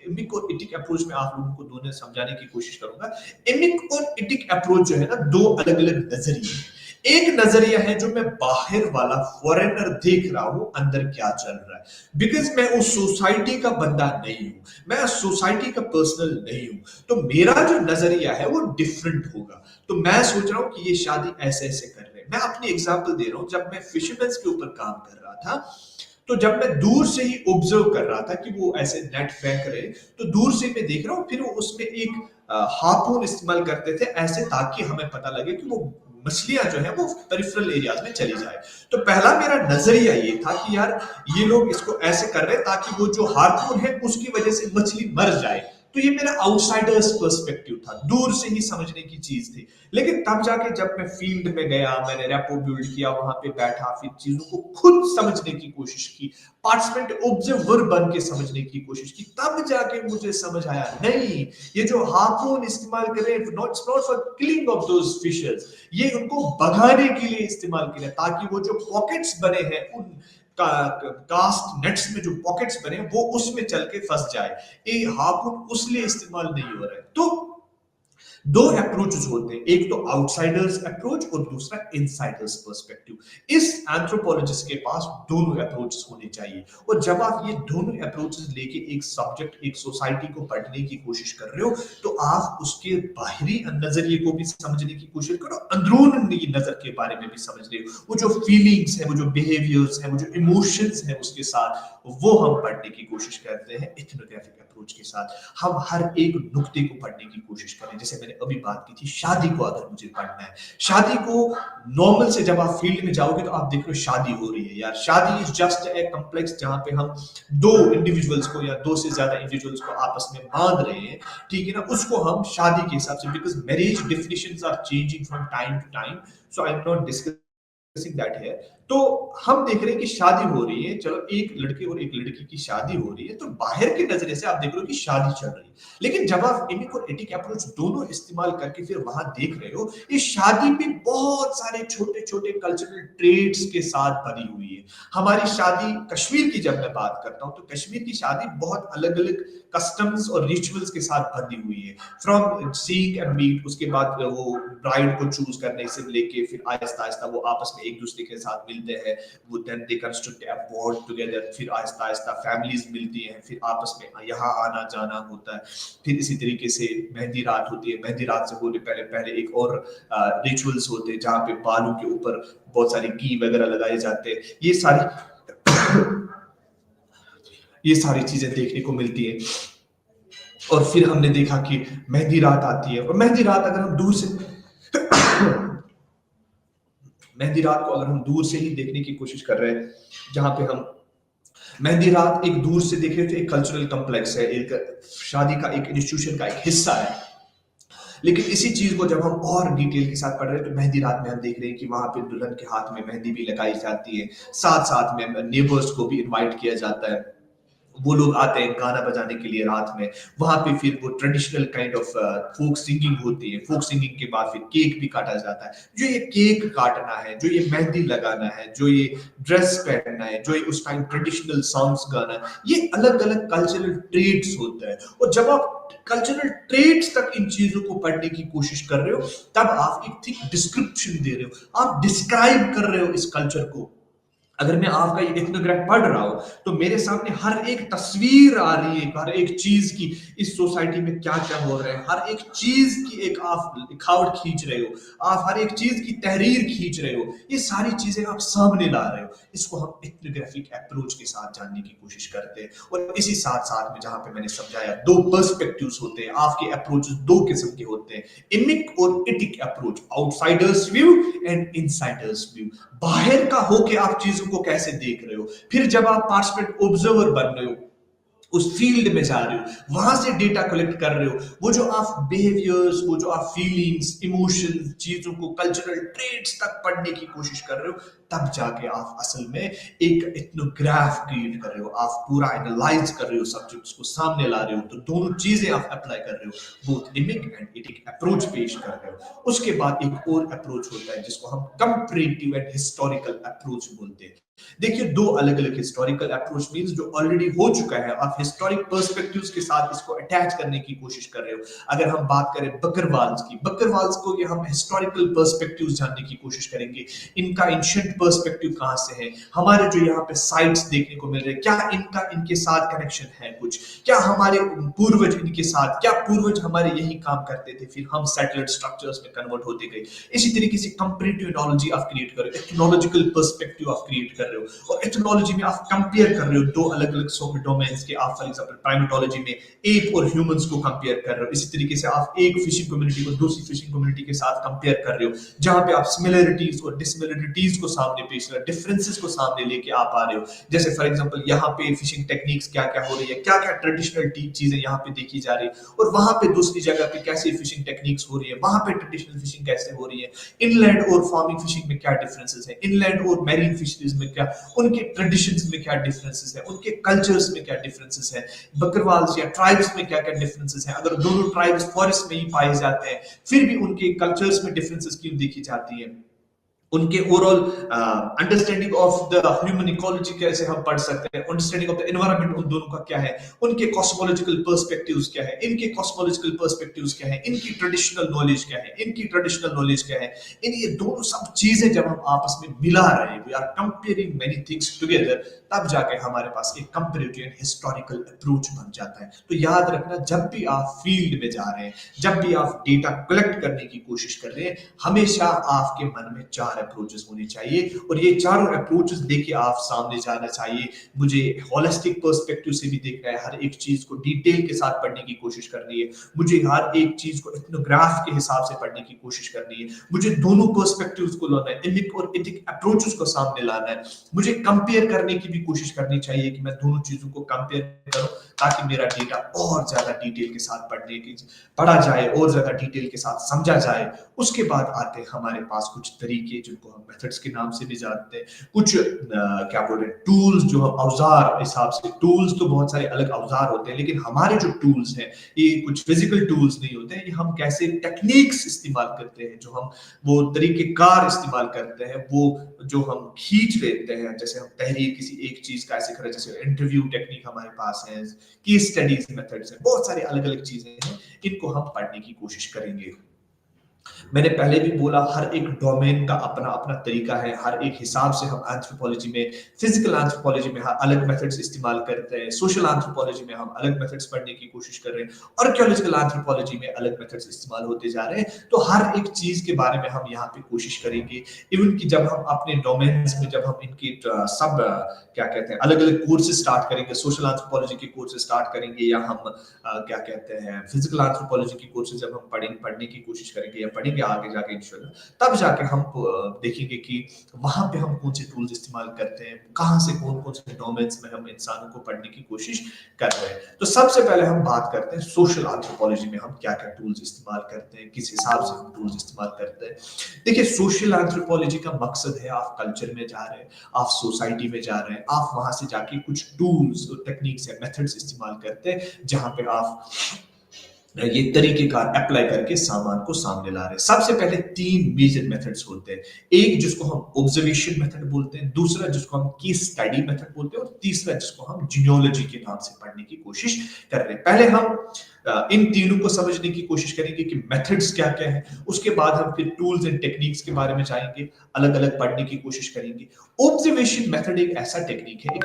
इमिक और इटिक अप्रोच में आप लोगों को दोनों समझाने की कोशिश करूंगा। इमिक और इटिक अप्रोच जो है ना, दो अलग अलग नजरिए हैं। एक नजरिया है जो मैं बाहर वाला फॉरेनर देख रहा हूं, अंदर क्या चल रहा है, बिकॉज मैं उस सोसाइटी का बंदा नहीं हूं, मैं उस सोसाइटी का पर्सनल नहीं हूं, तो मेरा जो नजरिया है वो डिफरेंट होगा। तो मैं सोच रहा हूं कि ये शादी ऐसे ऐसे कर रहे हैं। मैं अपनी एग्जांपल दे रहा हूं, जब मैं फिशरमैन के ऊपर काम कर रहा था, तो जब मैं दूर से ही ऑब्जर्व कर रहा था कि वो ऐसे नेट फेंक रहे, तो दूर से मैं देख रहा हूं, फिर वो उसमें एक हार्पून इस्तेमाल करते थे ऐसे, ताकि हमें पता लगे कि वो मछलियां जो है वो पेरिफेरल एरियाज में चली जाए। तो पहला मेरा नजरिया ये था कि यार ये लोग इसको ऐसे कर रहे हैं ताकि वो जो हार्पून है उसकी वजह से मछली मर जाए। तो ये मेरा आउटसाइडर्स पर्सपेक्टिव था, दूर से ही समझने की चीज थी। लेकिन तब जाके जब मैं फील्ड में गया, मैंने रेपो बिल्ड किया, वहां पे बैठा, फिर चीजों को खुद समझने की कोशिश की, पार्टिसिपेंट ऑब्जर्वर बन के समझने की कोशिश की, तब जाके मुझे समझ आया नहीं, ये जो हार्पून इस्तेमाल कर रहे हैं, not for killing of those fishers, ये उनको भगाने के लिए इस्तेमाल किया, ताकि वो जो पॉकेट्स बने हैं उन कास्ट नेट्स में, जो पॉकेट्स बने वो उसमें चल के फंस जाए। ये हार्पून उसलिए इस्तेमाल नहीं हो रहा है। तो दो अप्रोचेस होते हैं, एक तो आउटसाइडर्स अप्रोच और दूसरा इनसाइडर्स पर्सपेक्टिव। इस एंथ्रोपोलॉजिस्ट के पास दोनों अप्रोचेस होने चाहिए, और जब आप ये दोनों अप्रोचेस लेके एक सब्जेक्ट, एक सोसाइटी को पढ़ने की कोशिश कर रहे हो, तो आप उसके बाहरी नजरिए को भी समझने की कोशिश करो, अंदरूनी नजर के बारे में भी समझ रहे हो, वो जो फीलिंग्स है, वो जो बिहेवियर्स है, वो जो इमोशंस है उसके साथ, वो हम पढ़ने की कोशिश करते हैं इथनोग्राफिक अप्रोच के साथ। हम हर एक नुक्ते को पढ़ने की कोशिश करें। जैसे मैंने अभी बात की थी, शादी को अगर मुझे पढ़ना है, शादी को नॉर्मल से जब आप फील्ड में जाओगे तो आप देख रहे हो शादी हो रही है, यार शादी इज जस्ट ए कॉम्प्लेक्स जहां पे हम दो इंडिविजुअल्स को या दो से ज्यादा इंडिविजुअल्स को आपस में बांध रहे हैं, ठीक है ना, उसको हम शादी के हिसाब से, because marriage definitions are changing from time to time, so I am not discussing that है। तो हम देख रहे हैं कि शादी हो रही है, चलो एक लड़के और एक लड़की की शादी हो रही है, तो बाहर के नजरिए से आप देख रहे हो कि शादी चल रही है। लेकिन जब आप इमिक और एटिक अप्रोच दोनों इस्तेमाल करके फिर वहां देख रहे हो, इस शादी भी बहुत सारे छोटे छोटे कल्चरल ट्रेड्स के साथ बनी हुई है। हमारी शादी कश्मीर की जब मैं बात करता हूं, तो कश्मीर की शादी बहुत अलग अलग कस्टम्स और रिचुअल्स के साथ बनी हुई है, फ्रॉम सीइंग एंड मीट, उसके बाद वो ब्राइड को चूज करने से लेके फिर आहिस्ता आहिस्ता वो आपस में एक दूसरे के साथ मिलते हैं, वो then they construct a bond together, फिर आहिस्ता-आहिस्ता फैमिलीज़ मिलती हैं, फिर आपस में यहाँ आना-जाना होता है। फिर इसी तरीके से मेहंदी रात होती है, मेहंदी रात से होने पहले पहले एक और रिचुअल्स होते हैं जहाँ पे बालों के ऊपर बहुत सारे घी वगैरह लगाए जाते हैं। ये सारी चीज़ें देखने को मिलती हैं। और फिर हमने देखा कि मेहंदी रात आती है, और मेहंदी रात अगर हम दूर से मेहंदी रात को अगर हम दूर से ही देखने की कोशिश कर रहे हैं, जहाँ पे हम मेहंदी रात एक दूर से देख रहे हैं, तो एक कल्चरल कॉम्प्लेक्स है, एक शादी का एक इंस्टीट्यूशन का एक हिस्सा है। लेकिन इसी चीज को जब हम और डिटेल के साथ पढ़ रहे हैं, तो मेहंदी रात में हम देख रहे हैं कि वहां पे दुल्हन के हाथ में मेहंदी भी लगाई जाती है, साथ साथ में नेबर्स को भी इनवाइट किया जाता है। वो लोग आते हैं गाना बजाने के लिए रात में, वहां पे फिर वो traditional kind of folk singing होती है। फोक सिंगिंग के बाद फिर केक भी काटा जाता है। जो ये केक काटना है, जो ये मेहंदी लगाना है, जो ये ड्रेस पहनना है, जो ये उस टाइम ट्रेडिशनल सॉन्ग्स गाना है, ये अलग अलग कल्चरल ट्रेड्स होता है। और जब आप कल्चरल ट्रेड्स तक इन चीजों को पढ़ने की कोशिश कर रहे हो, तब आप एक थिक डिस्क्रिप्शन दे रहे हो, आप डिस्क्राइब कर रहे हो इस कल्चर को। अगर मैं आपका ये इथनोग्राफ पढ़ रहा हूं, तो मेरे सामने हर एक तस्वीर आ रही है, हर एक चीज की, इस सोसाइटी में क्या क्या हो रहा है, हर एक चीज की एक आप लिखावट खींच रहे हो, आप हर एक चीज की तहरीर खींच रहे हो, ये सारी चीजें आप सामने ला रहे हो। इसको हम इथनोग्राफिक अप्रोच के साथ जानने की कोशिश करते हैं। और इसी साथ साथ में जहां पे मैंने समझाया, दो पर्सपेक्टिव्स होते हैं, आपके अप्रोचेस दो किस्म के होते हैं, इमिक और etic approach, outsiders view and insiders view. बाहर का होके आप चीजों को कैसे देख रहे हो, फिर जब आप पार्टिसिपेंट ऑब्जर्वर बन रहे हो, उस फील्ड में जा रहे हो, वहां से डेटा कलेक्ट कर रहे हो, वो जो आप बिहेवियर्स, वो जो आप फीलिंग्स, इमोशंस, चीजों को कल्चरल ट्रेड्स तक पढ़ने की कोशिश कर रहे हो, तब जाके आप असल में एक इथनोग्राफ क्रिएट कर रहे हो, आप पूरा एनालाइज कर रहे हो, सब्जेक्ट्स को सामने ला रहे हो। तो दोनों चीजें आप अप्लाई कर रहे हो, बोथ इमिक एंड इटिक अप्रोच पेश कर रहे हो। उसके बाद एक और अप्रोच होता है जिसको हम कंपैरेटिव एंड हिस्टोरिकल अप्रोच बोलते हैं। देखिए, दो अलग अलग हिस्टोरिकल अप्रोच मींस जो ऑलरेडी हो चुका है, आप हिस्टोरिक पर्सपेक्टिव्स के साथ इसको अटैच करने की कोशिश कर रहे हो। अगर हम बात करें बकरवाल्स की, बकरवाल्स को ये हम हिस्टोरिकल पर्सपेक्टिव्स जानने की कोशिश करेंगे। इनका एंशिएंट पर्सपेक्टिव कहां से है, हमारे जो यहाँ पे साइट्स देखने को मिल रहे हैं, क्या इनका इनके साथ कनेक्शन है कुछ, क्या हमारे पूर्वज इनके साथ, क्या पूर्वज हमारे यही काम करते थे, फिर हम सेटल्ड स्ट्रक्चर्स में कन्वर्ट होते गए। इसी तरीके से कंपैरेटिव नॉलेज आप क्रिएट कर रहे हो, एथनोलॉजिकल पर्सपेक्टिव आप क्रिएट कर रहे हो, और एथनोलॉजी में आप कंपेयर कर रहे हो दो अलग अलग डोमेन्स के। आप फॉर एग्जांपल प्राइमेटोलॉजी में एप और ह्यूमंस को कंपेयर कर रहे हो, इसी तरीके से आप एक फिशिंग कम्युनिटी को दूसरी फिशिंग कम्युनिटी के साथ कंपेयर कर रहे हो, जहां पे आप सिमिलरिटीज और डिसमिलरिटीज को सामने पेश कर रहे हो, डिफरेंसेस को सामने लेके आप आ रहे हो। जैसे फॉर एग्जांपल यहाँ पे फिशिंग टेक्निक्स क्या क्या हो रही है, क्या क्या ट्रेडिशनल चीजें यहाँ पे देखी जा रही है, और वहां पे दूसरी जगह पे कैसे फिशिंग टेक्निक्स हो रही है, वहां पे ट्रेडिशनल फिशिंग कैसे हो रही है। इनलैंड और फार्मिंग फिशिंग में क्या डिफरेंसेस है, इनलैंड और मैरीन फिशरीज में क्या, उनके ट्रेडिशंस में क्या डिफरेंसेस है, उनके कल्चर्स में क्या डिफरेंसेस है, बकरवाल्स या ट्राइब्स में क्या क्या डिफरेंसेस है। अगर दोनों ट्राइब्स फॉरेस्ट में ही पाए जाते हैं, फिर भी उनके कल्चर्स में डिफरेंसेस क्यों देखी जाती है। उनके overall understanding of the human ecology कैसे हम पढ़ सकते हैं, अंडरस्टैंडिंग ऑफ द एनवायरनमेंट उन दोनों का क्या है, उनके कॉस्मोलॉजिकल पर्सपेक्टिव्स क्या है, इनके कॉस्मोलॉजिकल पर्सपेक्टिव्स क्या है, इनकी ट्रेडिशनल नॉलेज क्या है, इनकी ट्रेडिशनल नॉलेज क्या है। इन ये दोनों सब चीजें जब हम आपस में मिला रहे हैं, we are comparing many things together, तब जाके हमारे पास एक कंपैरेटिव एंड हिस्टोरिकल अप्रोच बन जाता है। तो याद रखना, जब भी आप फील्ड में जा रहे हैं, जब भी आप डेटा कलेक्ट करने की कोशिश कर रहे हैं, हमेशा आपके मन में चार अप्रोचेस होने चाहिए, और ये चारों अप्रोचेस देके आप सामने जाना चाहिए। मुझे होलिस्टिक पर्सपेक्टिव से भी देखना है, हर एक चीज को डिटेल के साथ पढ़ने की कोशिश करनी है, मुझे हर एक चीज को इथनोग्राफ के हिसाब से पढ़ने की कोशिश करनी है, मुझे दोनों पर्सपेक्टिव्स को लाना है, इमिक और इटिक अप्रोचेस को सामने लाना है, मुझे कंपेयर करने की भी कोशिश करनी चाहिए कि मैं दोनों चीजों को कंपेयर करूं, ताकि मेरा डेटा और ज्यादा डिटेल के साथ पढ़ा जाए और ज्यादा डिटेल के साथ समझा जाए। उसके बाद आते हैं हमारे पास कुछ तरीके, जिनको हम मेथड्स के नाम से भी जानते हैं, कुछ क्या बोल रहे हैं, टूल्स, जो हम औजार हिसाब से, टूल्स तो बहुत सारे अलग औजार होते हैं, लेकिन हमारे जो टूल्स हैं, ये कुछ फिजिकल टूल्स नहीं होते हैं, ये हम कैसे टेक्निक्स इस्तेमाल करते हैं, जो हम वो तरीकेकार इस्तेमाल करते हैं, वो जो हम खींच लेते हैं, जैसे हम तहरीर किसी एक चीज का ऐसे करें, जैसे इंटरव्यू टेक्निक हमारे पास है, केस स्टडीज मेथड्स हैं, बहुत सारे अलग अलग चीजें हैं, इनको हम पढ़ने की कोशिश करेंगे। मैंने पहले भी बोला हर एक डोमेन का अपना अपना तरीका है, हर एक हिसाब से हम एंथ्रोपोलॉजी में, फिजिकल एंथ्रोपोलॉजी में अलग मेथड्स इस्तेमाल करते हैं, सोशल एंथ्रोपोलॉजी में हम अलग मेथड्स पढ़ने की कोशिश कर रहे हैं, आर्कियोलॉजिकल एंथ्रोपोलॉजी में अलग मेथड्स इस्तेमाल होते जा रहे हैं। तो हर एक चीज के बारे में हम यहाँ पे कोशिश करेंगे। इवन कि जब हम अपने डोमेन्स में जब हम इनकी सब क्या कहते हैं अलग अलग कोर्सेज स्टार्ट करेंगे, सोशल एंथ्रोपोलॉजी के कोर्सेज स्टार्ट करेंगे, या हम क्या कहते हैं फिजिकल एंथ्रोपोलॉजी की कोर्सेज जब हम पढ़ने की कोशिश करेंगे या पढ़ेंगे आगे जाके इंशाल्लाह, तब जाके हम देखेंगे कि वहां पे हम कौन से टूल्स इस्तेमाल करते हैं, कहाँ से कौन कौन से डोमेन्स में हम इंसानों को पढ़ने की कोशिश कर रहे हैं। तो सबसे पहले हम बात करते हैं सोशल एंथ्रोपोलॉजी में हम क्या क्या टूल्स इस्तेमाल करते हैं, किस हिसाब से हम टूल्स इस्तेमाल करते हैं। देखिए सोशल एंथ्रोपोलॉजी का मकसद है आप कल्चर में जा रहे हैं, आप सोसाइटी में जा रहे हैं, आप वहां से जाके कुछ टूल्स और टेक्निक्स या मेथड्स इस्तेमाल करते हैं जहां पे आप ये तरीकेकार अप्लाई करके सामान को सामने ला रहे हैं। सबसे पहले तीन मेजर मेथड्स होते हैं, एक जिसको हम ऑब्जर्वेशन मेथड बोलते हैं, दूसरा जिसको हम केस स्टडी मेथड बोलते हैं, और तीसरा जिसको हम जीनियोलॉजी के नाम से पढ़ने की कोशिश कर रहे हैं। पहले हम इन तीनों को समझने की कोशिश करेंगे कि मेथड्स क्या क्या है, उसके बाद हम फिर टूल्स एंड टेक्निक्स के बारे में जाएंगे, अलग अलग पढ़ने की कोशिश करेंगे। ऑब्जर्वेशन मेथड एक ऐसा टेक्निक है,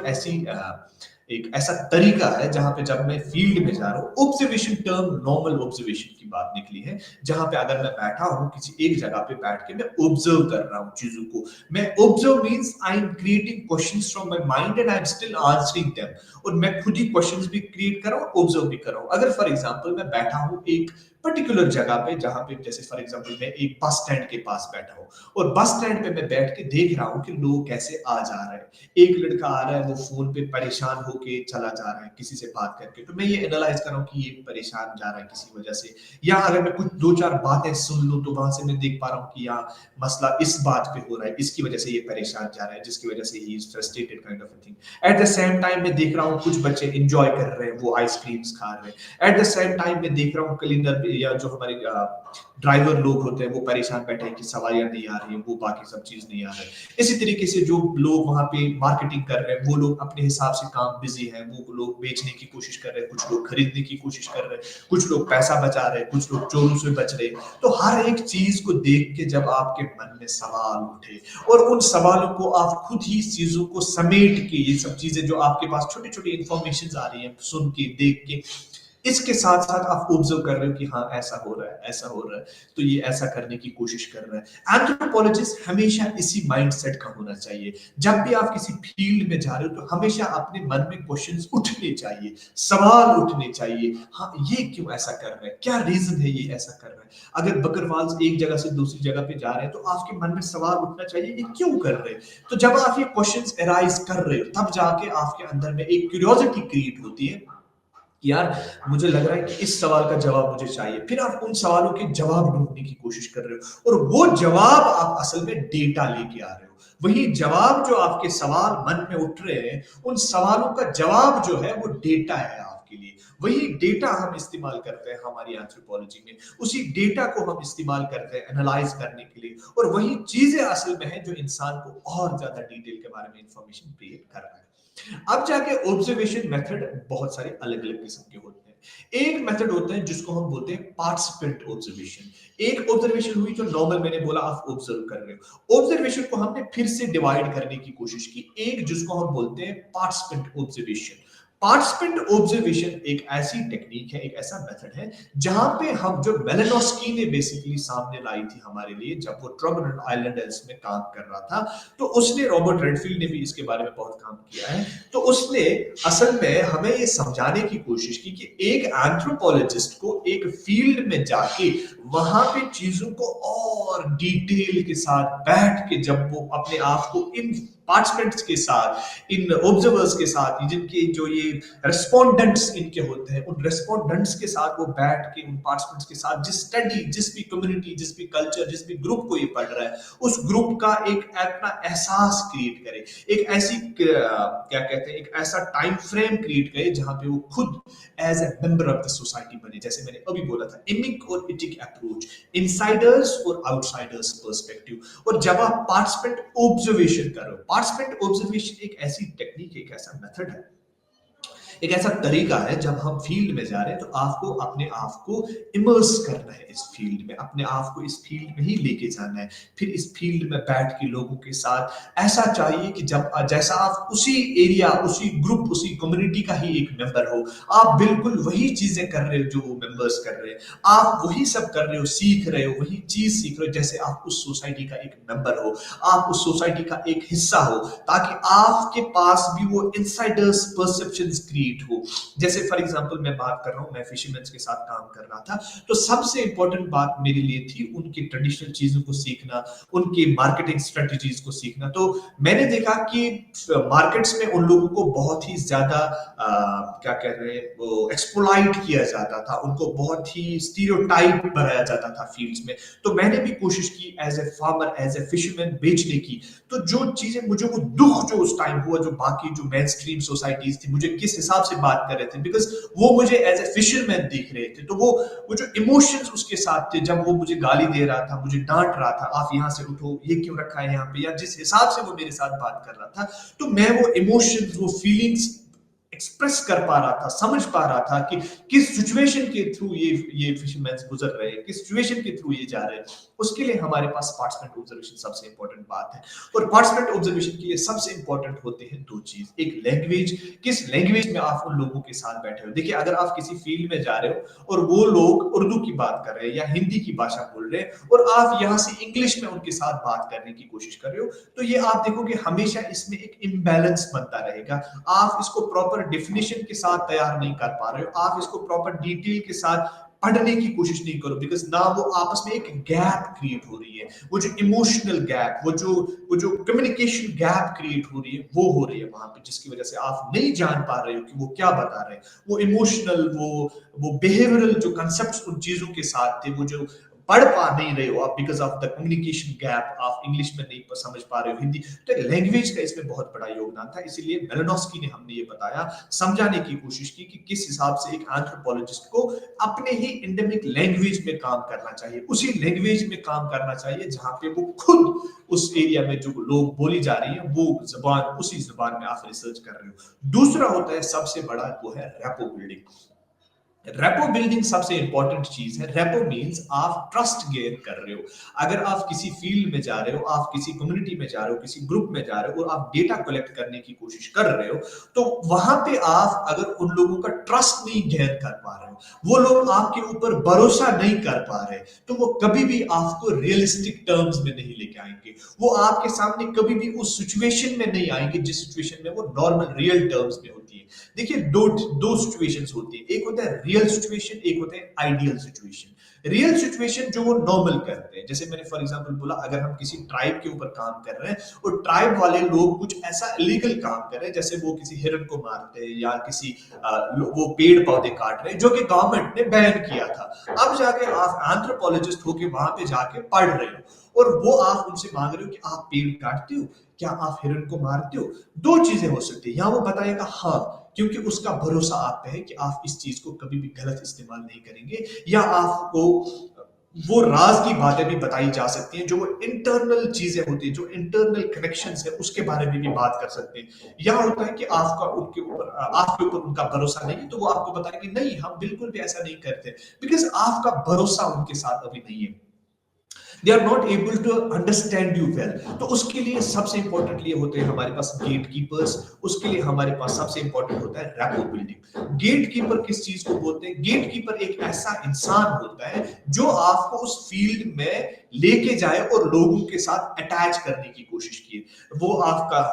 एक ऐसा तरीका है जहां पे जब मैं फील्ड में जा रहा हूँ, ऑब्जर्वेशन टर्म नॉर्मल ऑब्जर्वेशन की बात निकली है, जहां पे अगर मैं बैठा हूँ किसी एक जगह पे बैठ के मैं ऑब्जर्व कर रहा हूँ चीजों को, मैं observe means I am creating questions from my mind and I am still answering them, और मैं खुद ही क्वेश्चंस भी क्रिएट कर रहा हूँ, ऑब्जर्व भी कर रहा हूँ। अगर फॉर एग्जांपल मैं बैठा हूँ एक पर्टिकुलर जगह पे, जहां पे जैसे फॉर एग्जांपल मैं एक बस स्टैंड के पास बैठा हूँ, और बस स्टैंड पे मैं बैठ के देख रहा हूँ कि लोग कैसे आ जा रहे हैं, एक लड़का आ रहा है वो फोन पे परेशान होके चला जा रहा है किसी से बात करके, तो मैं ये एनालाइज कर रहा हूँ कि ये परेशान जा रहा है किसी वजह से, या अगर मैं कुछ दो चार बातें सुन लूं तो वहां से मैं देख पा रहा हूँ कि यहाँ मसला इस बात पे हो रहा है, इसकी वजह से ये परेशान जा रहा है, जिसकी वजह से he is frustrated kind of thing. At the same time मैं देख रहा हूँ कुछ बच्चे एंजॉय कर रहे हैं, वो आइसक्रीम्स खा रहे हैं। एट द सेम टाइम मैं देख रहा हूँ क्लीनर या जो हमारे ड्राइवर लोग होते हैं वो परेशान बैठे हैं कि सवारियां नहीं आ रही हैं, वो बाकी सब चीज नहीं आ रही है। इसी तरीके से जो लोग वहां पे मार्केटिंग कर रहे हैं वो लोग अपने हिसाब से काम बिजी हैं, वो लोग बेचने की कोशिश कर रहे हैं, कुछ लोग खरीदने की कोशिश कर रहे हैं, कुछ लोग पैसा बचा रहे हैं, कुछ लोग चोरों से बच रहे हैं। तो हर एक चीज को देख के जब आपके मन में सवाल उठे और उन सवालों को आप खुद ही चीजों को समेट के, ये सब चीजें जो आपके पास छोटी छोटी इंफॉर्मेशन आ रही है सुन के देख के, इसके साथ साथ आप ऑब्जर्व कर रहे हो कि हाँ ऐसा हो रहा है, ऐसा हो रहा है, तो ये ऐसा करने की कोशिश कर रहा है। एंथ्रोपोलॉजिस्ट हमेशा इसी माइंडसेट का होना चाहिए। जब भी आप किसी फील्ड में जा रहे हो तो हमेशा अपने मन में क्वेश्चंस उठने चाहिए, सवाल उठने चाहिए। हाँ ये क्यों ऐसा कर रहा है, क्या रीजन है ये ऐसा कर रहा है। अगर बकरवाल एक जगह से दूसरी जगह पे जा रहे हैं तो आपके मन में सवाल उठना चाहिए ये क्यों कर रहे हैं। तो जब आप ये क्वेश्चंस एराइज कर रहे हो तब जाके आपके अंदर में एक क्यूरियोसिटी क्रिएट होती है, यार मुझे लग रहा है कि इस सवाल का जवाब मुझे चाहिए। फिर आप उन सवालों के जवाब ढूंढने की कोशिश कर रहे हो, और वो जवाब आप असल में डेटा लेके आ रहे हो। वही जवाब जो आपके सवाल मन में उठ रहे हैं, उन सवालों का जवाब जो है वो डेटा है आपके लिए। वही डेटा हम इस्तेमाल करते हैं हमारी एंथ्रोपोलॉजी में, उसी डेटा को हम इस्तेमाल करते हैं एनालाइज करने के लिए, और वही चीजें असल में है जो इंसान को और ज्यादा डिटेल के बारे में इंफॉर्मेशन क्रिएट कर रहा है। अब जाके ऑब्जर्वेशन मेथड बहुत सारे अलग अलग किस्म के होते हैं। एक मेथड होता है जिसको हम बोलते हैं पार्टिसिपेंट ऑब्जर्वेशन। एक ऑब्जर्वेशन हुई जो नॉर्मल मैंने बोला आप ऑब्जर्व कर रहे हो, ऑब्जर्वेशन को हमने फिर से डिवाइड करने की कोशिश की, एक जिसको हम बोलते हैं पार्टिसिपेंट ऑब्जर्वेशन। पार्टिसिपेंट ऑब्जर्वेशन एक ऐसी टेक्निक है, एक ऐसा मेथड है जहां पे हम, जो मेलानोस्की ने बेसिकली सामने लाई थी हमारे लिए जब वो ट्रोबरन आइलैंडर्स में काम कर रहा था, तो उसने, रॉबर्ट रेडफील्ड ने भी इसके बारे में बहुत काम किया है, तो उसने असल में हमें ये समझाने की कोशिश की कि एक एंथ्रोपोलॉजिस्ट को एक फील्ड में जाके वहां पे चीजों को और डिटेल के साथ बैठ के जब वो अपने आप को इन पार्टिसिपेंट्स के साथ, इन ऑब्जर्वर्स के साथ, जिनके जो ये रेस्पोंडेंट्स इनके होते हैं, उन रेस्पोंडेंट्स के साथ वो बैठ के, उन पार्टिसिपेंट्स के साथ जिस स्टडी, जिस भी कम्युनिटी, जिस भी कल्चर, जिस भी ग्रुप को ये पढ़ रहा है, उस ग्रुप का एक अपना एहसास क्रिएट करे, एक ऐसी क्या कहते हैं, एक ऐसा टाइम फ्रेम क्रिएट करे जहां पे वो खुद as a member of the society बने। जैसे मैंने अभी बोला था, इमिक और इटिक अप्रोच, इनसाइडर्स और आउटसाइडर्स पर्सपेक्टिव। और जब आप पार्टिसिपेंट ऑब्जर्वेशन करो, पार्टिसिपेंट ऑब्जर्वेशन एक ऐसी टेक्निक, एक ऐसा मेथड है एक ऐसा तरीका है जब हम फील्ड में जा रहे हैं तो आपको अपने आप को इमर्स करना है इस फील्ड में, अपने आप को इस फील्ड में ही लेके जाना है। फिर इस फील्ड में बैठ के लोगों के साथ ऐसा चाहिए कि जब जैसा आप उसी एरिया, उसी ग्रुप, उसी कम्युनिटी का ही एक मेंबर हो, आप बिल्कुल वही चीजें कर रहे हो जो वो मेंबर्स कर रहे हैं, आप वही सब कर रहे हो, सीख रहे हो, वही चीज सीख रहे हो जैसे आप उस सोसाइटी का एक मेंबर हो, आप उस सोसाइटी का एक हिस्सा हो, ताकि आपके पास भी वो इनसाइडर्स परसेप्शंस क्रिएट हो। जैसे फॉर एग्जांपल मैं बात कर रहा हूं, मैं फिशरमैन के साथ काम कर रहा था, तो सबसे इंपॉर्टेंट बात मेरे लिए थी उनकी ट्रेडिशनल चीजों को सीखना, उनकी मार्केटिंग स्ट्रेटजीज को सीखना। तो मैंने देखा कि मार्केट्स में उन लोगों को बहुत ही ज्यादा क्या कह रहे हैं वो एक्सप्लॉइट किया जाता था, उनको बहुत ही स्टीरियोटाइप बनाया जाता था फील्ड्स में। तो मैंने भी कोशिश की as a farmer, as a fisherman बेचने की। तो जो चीजें मुझे, वो दुख जो उस टाइम हुआ, जो बाकी जो मेन स्ट्रीम सोसाइटीज थी मुझे किस हिसाब से बात कर रहे थे, बिकॉज वो मुझे एज ए फिशरमैन देख रहे थे, तो वो जो इमोशंस उसके साथ थे, जब वो मुझे गाली दे रहा था, मुझे डांट रहा था, आप यहाँ से उठो, ये क्यों रखा है यहाँ पे, या जिस हिसाब से वो मेरे साथ बात कर रहा था, तो मैं वो इमोशंस, वो फीलिंग्स एक्सप्रेस कर पा रहा था, समझ पा रहा था कि किस सिचुएशन के थ्रू ये फिशरमैन गुजर रहे हैं, किस सिचुएशन के थ्रू ये जा रहे हैं। उसके लिए हमारे पास पार्टिसिपेंट ऑब्जर्वेशन सबसे इंपॉर्टेंट बात है। और पार्टिसिपेंट ऑब्जर्वेशन के लिए सबसे इंपॉर्टेंट होते हैं दो चीज, एक लैंग्वेज, किस लैंग्वेज में आप उन लोगों के साथ बैठे हो। देखिए, अगर आप किसी फील्ड में जा रहे हो और वो लोग उर्दू की बात कर रहे हैं या हिंदी की भाषा बोल रहे हैं और आप यहाँ से इंग्लिश में उनके साथ बात करने की कोशिश कर रहे हो, तो ये आप देखोगे हमेशा इसमें एक इम्बैलेंस बनता रहेगा। आप इसको प्रॉपर डेफिनेशन के साथ तैयार नहीं कर पा रहे हो, आप इसको प्रॉपर डिटेल के साथ पढ़ने की कोशिश नहीं करो, बिकॉज ना वो आपस में एक गैप क्रिएट हो रही है, वो जो इमोशनल गैप, वो जो कम्युनिकेशन गैप क्रिएट हो रही है, वो हो रही है वहां पे, जिसकी वजह से आप नहीं जान पा रहे हो कि वो क्या बता रहे हैं। वो इमोशनल, वो बिहेवियरल जो कंसेप्ट उन चीजों के साथ थे, वो जो पढ़ पा नहीं रहे हो आप, because of the communication gap, आप इंग्लिश में नहीं समझ पा रहे हो हिंदी। तो लैंग्वेज का इसमें बहुत बड़ा योगदान था। इसीलिए मेलिनोव्स्की ने हमने ये बताया, समझाने की कोशिश की कि किस हिसाब से एक एंथ्रोपोलॉजिस्ट को अपने ही एंडेमिक लैंग्वेज में काम करना चाहिए, उसी लैंग्वेज में काम करना चाहिए जहां पे वो खुद उस एरिया में जो लोग बोली जा रही है वो जबान, उसी जबान में आप रिसर्च कर रहे हो। दूसरा होता है सबसे बड़ा, वो है रैपो बिल्डिंग। रेपो बिल्डिंग सबसे इंपॉर्टेंट चीज है। रेपो मींस आप ट्रस्ट गेन कर रहे हो। अगर आप किसी फील्ड में जा रहे हो, आप किसी कम्युनिटी में जा रहे हो, किसी ग्रुप में जा रहे हो और आप डेटा कलेक्ट करने की कोशिश कर रहे हो, तो वहां पे आप अगर उन लोगों का ट्रस्ट नहीं गेन कर पा रहे हो, वो लोग आपके ऊपर भरोसा नहीं कर पा रहे, तो वो कभी भी आपको रियलिस्टिक टर्म्स में नहीं लेके आएंगे। वो आपके सामने कभी भी उस सिचुएशन में नहीं आएंगे जिस सिचुएशन में वो नॉर्मल रियल टर्म्स में होती है। देखिए, दो सिचुएशंस होती है, एक होता है रियल सिचुएशन, एक होता है आइडियल सिचुएशन। रियल सिचुएशन जो वो नॉर्मल करते हैं, जैसे मैंने फॉर एग्जांपल बोला, अगर हम किसी ट्राइब के ऊपर काम कर रहे हैं और ट्राइब वाले लोग कुछ ऐसा इलीगल काम कर रहे हैं, जैसे वो किसी हिरन को मारते हैं या किसी वो पेड़ पौधे काट रहे हैं जो कि गवर्नमेंट ने बैन किया था। अब जाके आप एंथ्रोपोलॉजिस्ट होके वहां पे जाके पढ़ रहे हो और वो आप उनसे मांग रहे हो कि आप पेड़ काटते हो, क्या आप हिरन को मारते हो। दो चीजें हो सकती है, या वो बताएगा हाँ, क्योंकि उसका भरोसा आप पे है कि आप इस चीज को कभी भी गलत इस्तेमाल नहीं करेंगे, या आपको वो राज की बातें भी बताई जा सकती हैं, जो वो इंटरनल चीजें होती है, जो इंटरनल कनेक्शंस है, उसके बारे में भी बात कर सकते हैं। या होता है कि आपके ऊपर उनका भरोसा नहीं, तो वो आपको बताएंगे नहीं, हम बिल्कुल भी ऐसा नहीं करते, बिकॉज आपका भरोसा उनके साथ अभी नहीं है। They are not able to understand you well. तो उसके लिए सबसे इंपॉर्टेंट लिए होते हैं हमारे पास गेट कीपर्स, उसके लिए हमारे पास सबसे इंपॉर्टेंट होता है रैपो बिल्डिंग। गेट कीपर किस चीज को बोलते हैं? गेट कीपर एक ऐसा इंसान होता है जो आपको उस फील्ड में लेके जाए और लोगों के साथ अटैच करने की कोशिश किए। वो आपका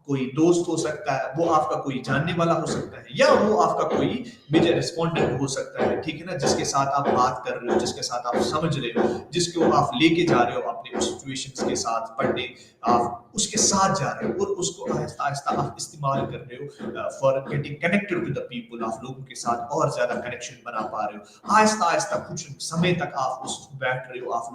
कोई दोस्त हो सकता है, वो आपका कोई जानने वाला हो सकता है, या वो आपका कोई मेजर रिस्पोंडेंट हो सकता है, ठीक है ना, जिसके साथ आप बात कर रहे हो, जिसके साथ आप समझ रहे हो, जिसको आप लेके जा रहे हो अपने उस सिचुएशंस के साथ पढ़ने, आप उसके साथ जा रहे हो और उसको आहिस्ता आहिस्ता आप इस्तेमाल कर रहे हो for getting connected with the people. आप लोगों के साथ और ज्यादा कनेक्शन बना पा रहे हो। आहिस्ता आहिस्ता कुछ समय तक आप उस बैठ रहे हो, आप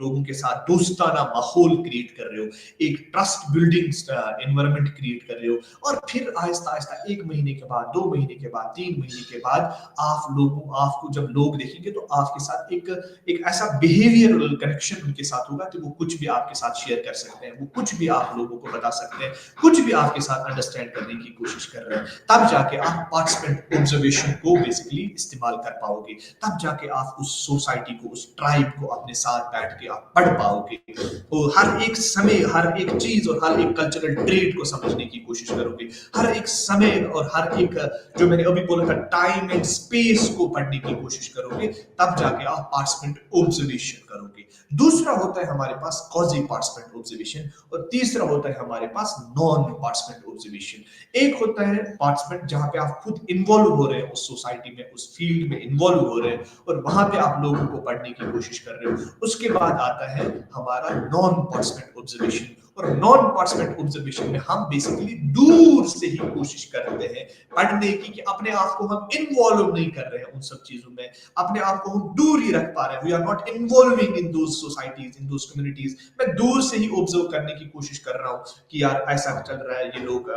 लोगों के साथ दोस्ताना माहौल क्रिएट कर रहे हो, एक ट्रस्ट बिल्डिंग एनवायरनमेंट क्रिएट कर रहे हो, और फिर आहिस्ता आहिस्ता 1 महीने के बाद, 2 महीने के बाद, 3 महीने के बाद आपको जब लोग देखेंगे तो आपके साथ एक ऐसा बिहेवियरल कनेक्शन उनके साथ होगा कि वो कुछ भी आपके साथ शेयर कर सकते हैं, वो कुछ भी आप लोगों को बता सकते हैं, कुछ भी आपके साथ अंडरस्टैंड करने की कोशिश कर रहे हैं, तब जाके आप पार्टिसिपेंट ऑब्जर्वेशन को बेसिकली इस्तेमाल कर पाओगे, तब जाके आप उस सोसाइटी को, उस ट्राइब को अपने साथ बैठ के आप पढ़ पाओगे, तो हर एक समय, हर एक चीज और हर एक कल्चरल ट्रेड को समझने की कोशिश करोगे, हर एक समय और हर एक, जो मैंने अभी बोला था, टाइम एंड स्पेस को पढ़ने की कोशिश करोगे, तब जाके आप पार्टिसिपेंट ऑब्जर्वेशन करोगे। दूसरा होता है हमारे पास कॉजी पार्टिसिपेंट ऑब्जर्वेशन, और तीसरा होता है हमारे पास नॉन पार्टिसिपेंट ऑब्जर्वेशन। एक होता है पार्टिसिपेंट जहां पे आप खुद इन्वॉल्व हो रहे हैं उस सोसाइटी में, उस फील्ड में इन्वॉल्व हो रहे हैं और वहां पे आप लोगों को पढ़ने की कोशिश कर रहे हो। उसके बाद आता है हमारा नॉन पार्टिसिपेंट ऑब्जर्वेशन, और नॉन पार्टिसिपेंट ऑब्जर्वेशन में हम बेसिकली दूर से ही कोशिश करते हैं पढ़ने की, कि अपने आप को हम इन्वॉल्व नहीं कर रहे हैं उन सब चीजों में, अपने आप को हम दूर ही रख पा रहे हैं, we are not involving in those societies, in those communities. मैं दूर से ही ऑब्जर्व करने की कोशिश कर रहा हूँ कि यार ऐसा चल रहा है, ये लोग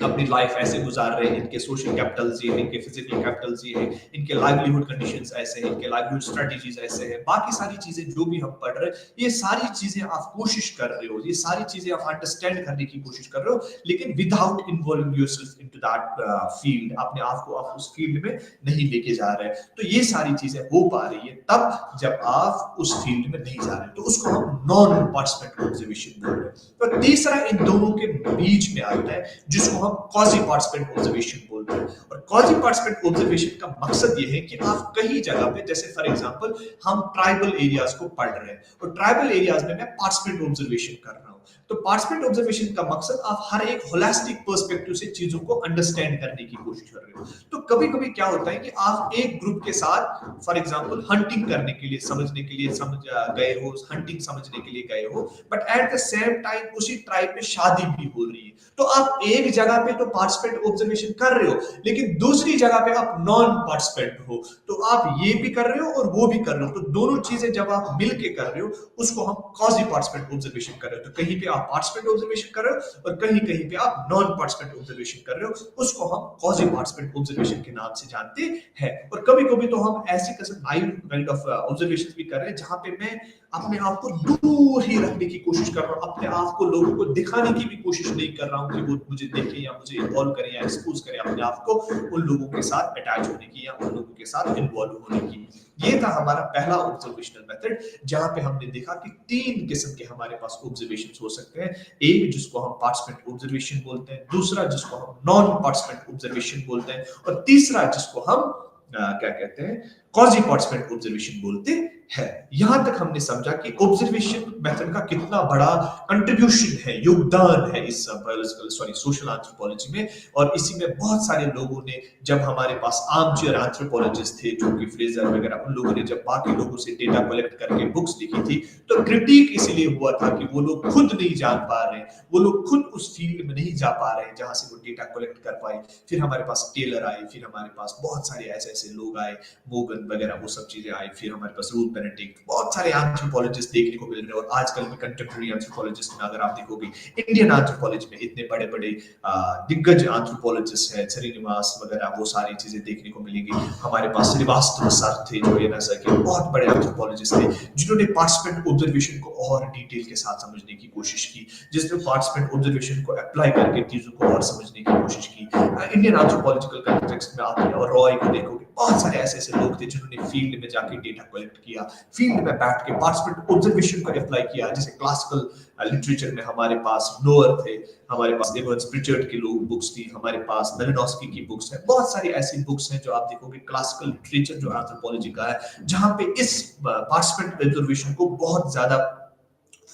अपनी लाइफ ऐसे गुजार रहे हैं, इनके सोशल कैपिटल्स ये हैं, इनके फिजिकल कैपिटल्स ये हैं, इनके लाइवलीहुड कंडीशंस ऐसे हैं, इनके लाइवलीहुड स्ट्रेटजीज ऐसे हैं, बाकी सारी चीजें जो भी हम पढ़ रहे हैं, ये सारी चीजें आप कोशिश कर रहे हो, ये सारी चीजें आप अंडरस्टैंड करने की कोशिश कर रहे हो, लेकिन without involving yourself into that field, अपने आप को आप उस फील्ड में नहीं लेके जा रहे हैं। तो ये सारी चीजें हो पा रही है तब जब आप उस फील्ड में नहीं जा रहे, तो उसको हम नॉन पार्टिसिपेंट ऑब्जर्वेशन बोल रहे हैं। तो तीसरा इन दोनों के बीच में आता है जिसको क्वाजी पार्टिसिपेंट ऑब्जर्वेशन बोलते हैं, और क्वाजी पार्टिसिपेंट ऑब्जर्वेशन का मकसद ये है कि आप कहीं जगह पे, जैसे फॉर एग्जांपल हम ट्राइबल एरियाज को पढ़ रहे हैं और ट्राइबल एरियाज में मैं पार्टिसिपेंट ऑब्जर्वेशन कर रहा हूं, तो पार्टिसिपेंट ऑब्जर्वेशन का मकसद आप हर एक होलिस्टिक पर्सपेक्टिव से चीजों को अंडरस्टैंड करने की कोशिश कर रहे हो। तो कभी कभी क्या होता है कि आप एक ग्रुप के साथ फॉर एग्जांपल हंटिंग करने के लिए, समझने के लिए गए हो, हंटिंग समझने के लिए गए हो, but at the same time उसी ट्राइब में शादी भी हो रही है, तो आप एक जगह पे तो पार्टिसिपेंट ऑब्जर्वेशन कर रहे हो, लेकिन दूसरी जगह पे आप नॉन पार्टिसिपेंट हो, तो आप ये भी कर रहे हो और वो भी कर रहे हो, तो दोनों चीजें जब आप मिलके कर रहे हो उसको हम क्वाजी पार्टिसिपेंट ऑब्जर्वेशन कर रहे हो। तो कहीं पे आप पार्टिसिपेंट ऑब्जर्वेशन कर रहे हो और कहीं कहीं पे आप नॉन पार्टिसिपेंट ऑब्जर्वेशन कर रहे हो, उसको हम क्वाजी पार्टिसिपेंट ऑब्जर्वेशन के नाम से जानते हैं। और कभी कभी तो हम ऐसी काइंड ऑफ ऑब्जर्वेशन भी कर रहे हैं जहां पे मैं अपने आप को दूर ही रखने की कोशिश कर रहा हूं, अपने आप को लोगों को दिखाने की भी कोशिश नहीं कर रहा हूं कि वो मुझे देखें या मुझे इन्वॉल्व करें या एक्सपोज करें अपने आप को उन लोगों के साथ अटैच होने की या उन लोगों के साथ इन्वॉल्व होने की। ये था हमारा पहला ऑब्जर्वेशनल मेथड, जहां पे हमने देखा कि 3 किस्म के हमारे पास ऑब्जर्वेशंस हो सकते हैं। एक जिसको हम पार्टिसिपेंट ऑब्जर्वेशन बोलते हैं, दूसरा जिसको हम नॉन पार्टिसिपेंट ऑब्जर्वेशन बोलते हैं, और तीसरा जिसको हम क्या कहते हैं, क्वाजी पार्टिसिपेंट ऑब्जर्वेशन बोलते हैं। यहां तक हमने समझा कि ऑब्जर्वेशन मेथड का कितना बड़ा कंट्रीब्यूशन है, योगदान है इस सोशल एंथ्रोपोलॉजी में, और इसी में बहुत सारे लोगों ने, जब हमारे पास आर्मचेयर एंथ्रोपोलॉजिस्ट थे जो कि फ्रेजर वगैरह, उन लोगों ने जब बाकी लोगों से डेटा कलेक्ट करके बुक्स लिखी थी, तो क्रिटिक इसलिए हुआ था कि वो लोग खुद नहीं जान पा रहे, वो लोग खुद उस फील्ड में नहीं जा पा रहे जहां से वो डेटा कलेक्ट कर पाए। फिर हमारे पास टेलर आए, फिर हमारे पास बहुत सारे ऐसे ऐसे लोग आए, मोगन वगैरह वो सब चीजें आई, फिर हमारे पास रूथ बेनेडिक्ट, बहुत सारे एंथ्रोपोलॉजिस्ट देखने को मिल रहे हैं। और आजकल में कंटेम्पररी एंथ्रोपोलॉजिस्ट में अगर आप देखोगे, इंडियन एंथ्रोपोलॉजी में इतने बड़े बड़े दिग्गज एंथ्रोपोलॉजिस्ट हैं, श्रीनिवास वगैरह, वो सारी चीजें देखने को मिलेंगी। हमारे पास श्रीवास्तव सर थे जो एनएसए के बहुत बड़े एंथ्रोपोलॉजिस्ट थे, जिन्होंने पार्टिसिपेंट ऑब्जर्वेशन को और डिटेल के साथ समझने की कोशिश की, जिसने पार्टिसिपेंट ऑब्जर्वेशन को अप्लाई करके चीजों को और समझने की कोशिश की। इंडियन एंथ्रोपोलॉजिकल कॉन्टेक्स्ट में आप रॉय को देखोगे, बहुत सारे ऐसे ऐसे लोग थे जिन्होंने फील्ड में जाके डेटा कलेक्ट किया, फील्ड में बैठ के पार्टिसिपेंट ऑब्जर्वेशन को अप्लाई किया। जैसे क्लासिकल लिटरेचर में हमारे पास ब्लोअर थे, हमारे पास एवंस प्रिचर्ड की लोग बुक्स थी, हमारे पास मेलिनोस्की की बुक्स है, बहुत सारी ऐसी बुक्स हैं जो आप देखोगे क्लासिकल लिटरेचर जो एंथ्रोपोलॉजी का है, जहां पे इस पार्टिसिपेंट ऑब्जर्वेशन को बहुत ज्यादा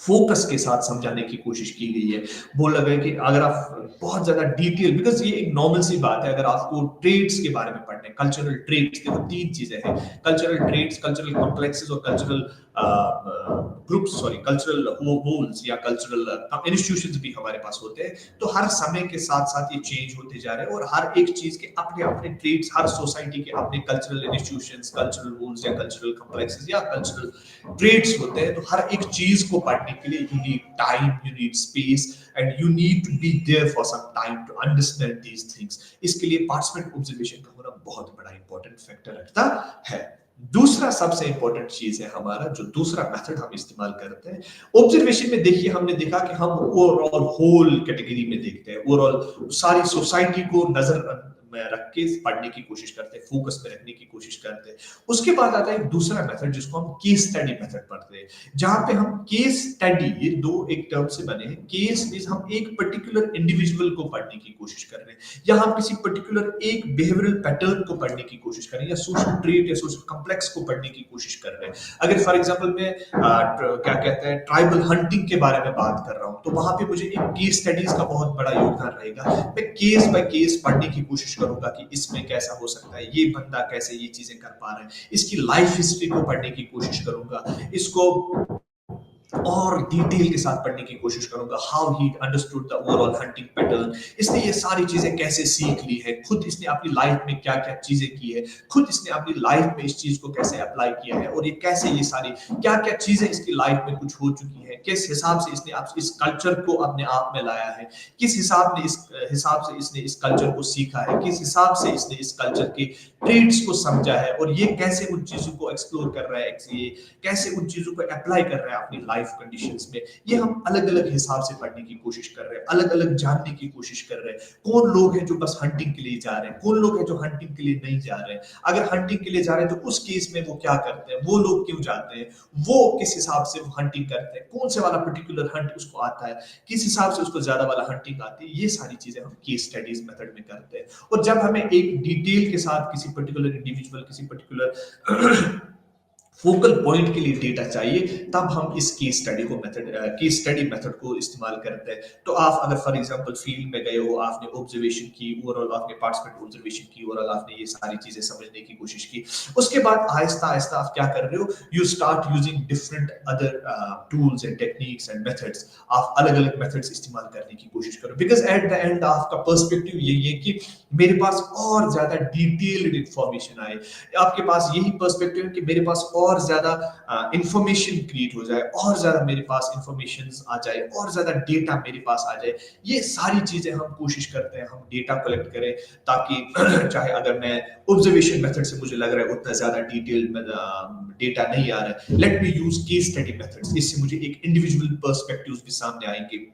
फोकस के साथ समझाने की कोशिश की गई है। बोला गया कि अगर आप बहुत ज्यादा डिटेल, बिकॉज ये एक नॉर्मल सी बात है, अगर आपको ट्रेड्स के बारे में पढ़ने, कल्चरल ट्रेड्स, देखो 3 चीजें हैं, कल्चरल ट्रेड्स, कल्चरल कॉम्प्लेक्सेस और cultural groups, sorry cultural holes या कल्चरल इंस्टीट्यूशंस भी हमारे पास होते हैं। तो हर समय के साथ साथ ये चेंज होते जा रहे हैं, और हर एक चीज के अपने अपने ट्रेड्स, हर सोसाइटी के अपने कल्चरल इंस्टीट्यूशंस, कल्चरल होल्स या कल्चरल कॉम्प्लेक्सेस या कल्चरल ट्रेड्स होते हैं। तो हर एक चीज को पढ़ने के लिए you need time, you need space, and you need to be there for some time to understand these things. इसके लिए पार्टिसिपेंट ऑब्जर्वेशन का होना बहुत बड़ा इंपॉर्टेंट फैक्टर रखता है। दूसरा सबसे इंपॉर्टेंट चीज है हमारा जो दूसरा मेथड हम इस्तेमाल करते हैं ऑब्जर्वेशन में। देखिए हमने देखा कि हम ओवरऑल होल कैटेगरी में देखते हैं, ओवरऑल सारी सोसाइटी को नजर में रख के पढ़ने की कोशिश करते हैं, फोकस में रखने की कोशिश करते हैं। उसके बाद आता है एक दूसरा मेथड जिसको हम केस स्टडी मेथड पढ़ते हैं, जहां पे हम केस स्टडी, ये दो एक टर्म से बने हैं। केस मींस हम एक पर्टिकुलर इंडिविजुअल को पढ़ने की कोशिश कर रहे हैं, या हम किसी पर्टिकुलर एक बिहेवियरल पैटर्न को पढ़ने की कोशिश कर रहे हैं, या सोशल ट्रेट या सोशल कॉम्प्लेक्स को पढ़ने की कोशिश कर रहे हैं। अगर फॉर एग्जांपल मैं क्या कहते हैं ट्राइबल हंटिंग के बारे में बात कर रहा हूं, तो वहां पे मुझे एक केस स्टडीज का बहुत बड़ा योगदान रहेगा। मैं केस बाय केस पढ़ने की कोशिश करूंगा कि इसमें कैसा हो सकता है, ये बंदा कैसे ये चीजें कर पा रहा है, इसकी लाइफ हिस्ट्री को पढ़ने की कोशिश करूंगा, इसको और डिटेल के साथ पढ़ने की कोशिश करूंगा। How he understood the overall hunting pattern, इसने ये सारी चीजें कैसे सीख ली है, खुद इसने अपनी लाइफ में क्या क्या चीजें की है, खुद इसने अपनी लाइफ में इस चीज को कैसे अप्लाई किया है, और ये कैसे ये सारी क्या क्या चीजें इसकी लाइफ में कुछ हो चुकी है, किस हिसाब से इसने इस कल्चर को अपने आप में लाया है, किस हिसाब से इसने इस कल्चर को सीखा है, किस हिसाब से इसने इस कल्चर के ट्रेड्स को समझा है, और ये कैसे उन चीजों को एक्सप्लोर कर रहा है, ये कैसे उन चीजों को अप्लाई कर रहा है अपनी लाइफ कंडीशंस में। ये हम अलग अलग हिसाब से पढ़ने की कोशिश कर रहे हैं, अलग अलग जानने की कोशिश कर रहे हैं। कौन लोग हैं जो बस हंटिंग के लिए जा रहे हैं, कौन लोग हैं जो हंटिंग के लिए नहीं जा रहे हैं, अगर हंटिंग के लिए जा रहे हैं तो उस केस में वो क्या करते हैं, वो लोग क्यों जाते हैं, वो किस हिसाब से वो हंटिंग करते हैं, कौन से वाला पर्टिकुलर हंट उसको आता है, किस हिसाब से उसको ज्यादा वाला हंटिंग आती है। ये सारी चीजें हम केस स्टडीज मेथड में करते हैं। और जब हमें एक डिटेल के साथ किसी पर्टिकुलर इंडिविजुअल, किसी पर्टिकुलर फोकल पॉइंट के लिए डेटा चाहिए, तब हम इस केस स्टडी मेथड को इस्तेमाल करते हैं। तो आप अगर फॉर एग्जांपल फील्ड में गए हो, आपने ऑब्जर्वेशन की, ओवरऑल आपने पार्टिसिपेंट ऑब्जर्वेशन की, ओवरऑल आपने ये सारी चीजें समझने की कोशिश की, उसके बाद आहिस्ता आहिस्ता आप क्या कर रहे हो, you start using different other tools and techniques and methods. आप अलग अलग मेथड्स इस्तेमाल करने की कोशिश करो, बिकॉज एट द एंड आपका पर्सपेक्टिव यही है कि मेरे पास और ज्यादा डिटेल्ड इंफॉर्मेशन आए। आपके पास यही पर्सपेक्टिव है कि मेरे पास और ज्यादा इंफॉर्मेशन क्रिएट हो जाए, और ज्यादा मेरे पास इंफॉर्मेशन आ जाए, और ज्यादा डेटा मेरे पास आ जाए। ये सारी चीजें हम कोशिश करते हैं, हम डेटा कलेक्ट करें, ताकि चाहे अगर मैं ऑब्जर्वेशन मेथड से मुझे लग रहा है उतना ज्यादा डिटेल डेटा नहीं आ रहा है, let me use case study methods. इससे मुझे एक इंडिविजुअल पर्सपेक्टिव्स भी सामने आएंगे।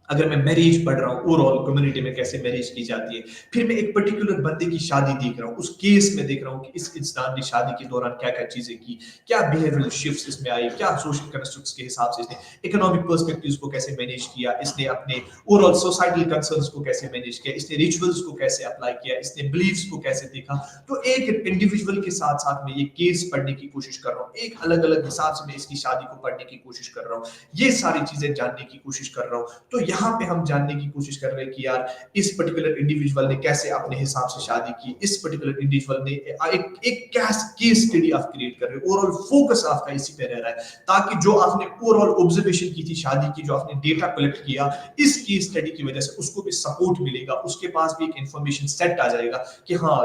अगर मैं मैरिज पढ़ रहा हूँ, ओवरऑल कम्युनिटी में कैसे मैरिज की जाती है, फिर मैं एक पर्टिकुलर बंदे की शादी देख रहा हूँ, उस केस में देख रहा हूँ कि इस इंसान ने शादी के दौरान क्या क्या चीजें की, क्या बिहेवियरल शिफ्ट्स इसमें आई, क्या सोशल कंस्ट्रक्ट्स के हिसाब से इसने इकोनॉमिक पर्सपेक्टिव्स को कैसे मैनेज किया, इसने अपने ओवरऑल सोसाइटल कंसर्न्स को कैसे मैनेज किया, इसने रिचुअल्स को कैसे अप्लाई किया, इसने बिलीव्स को कैसे देखा। तो एक इंडिविजुअल के साथ साथ में ये केस पढ़ने की कोशिश कर रहा हूँ, एक अलग अलग हिसाब से मैं इसकी शादी को पढ़ने की कोशिश कर रहा हूँ, ये सारी चीजें जानने की कोशिश कर रहा हूँ। तो यहाँ पे हम जानने की कोशिश कर रहे हैं कि यार इस पर्टिकुलर इंडिविजुअल ने कैसे अपने हिसाब से शादी की, इस पर्टिकुलर इंडिविजुअल ने एक केस स्टडी आप क्रिएट कर रहे हो, ओवरऑल फोकस आपका इसी पे रह रहा है, ताकि जो आपने ओवरऑल ऑब्जर्वेशन की थी शादी की, जो आपने डेटा कलेक्ट किया इस केस स्टडी की वजह से, उसको भी सपोर्ट मिलेगा, उसके पास भी एक इंफॉर्मेशन सेट आ जाएगा कि हाँ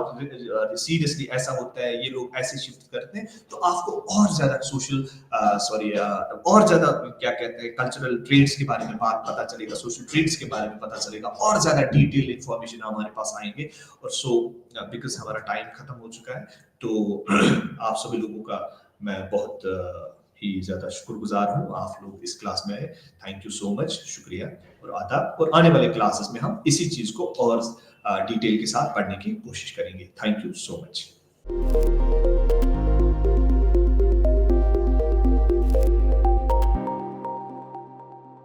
सीरियसली ऐसा होता है, ये लोग ऐसे शिफ्ट करते हैं। तो आपको और ज्यादा और ज्यादा क्या कहते हैं कल्चरल ट्रेड्स के बारे में बात पता चलेगा, सोशल ट्रेड्स के बारे में पता चलेगा, और ज्यादा डिटेल इंफॉर्मेशन हमारे पास आएंगे। और बिकॉज हमारा टाइम खत्म हो चुका है, तो आप सभी लोगों का मैं बहुत ही ज्यादा शुक्रगुजार हूँ, आप लोग इस क्लास में आए, थैंक यू सो मच, शुक्रिया और आदाब। और आने वाले क्लासेस में हम इसी चीज को और डिटेल के साथ पढ़ने की कोशिश करेंगे। Thank you so much.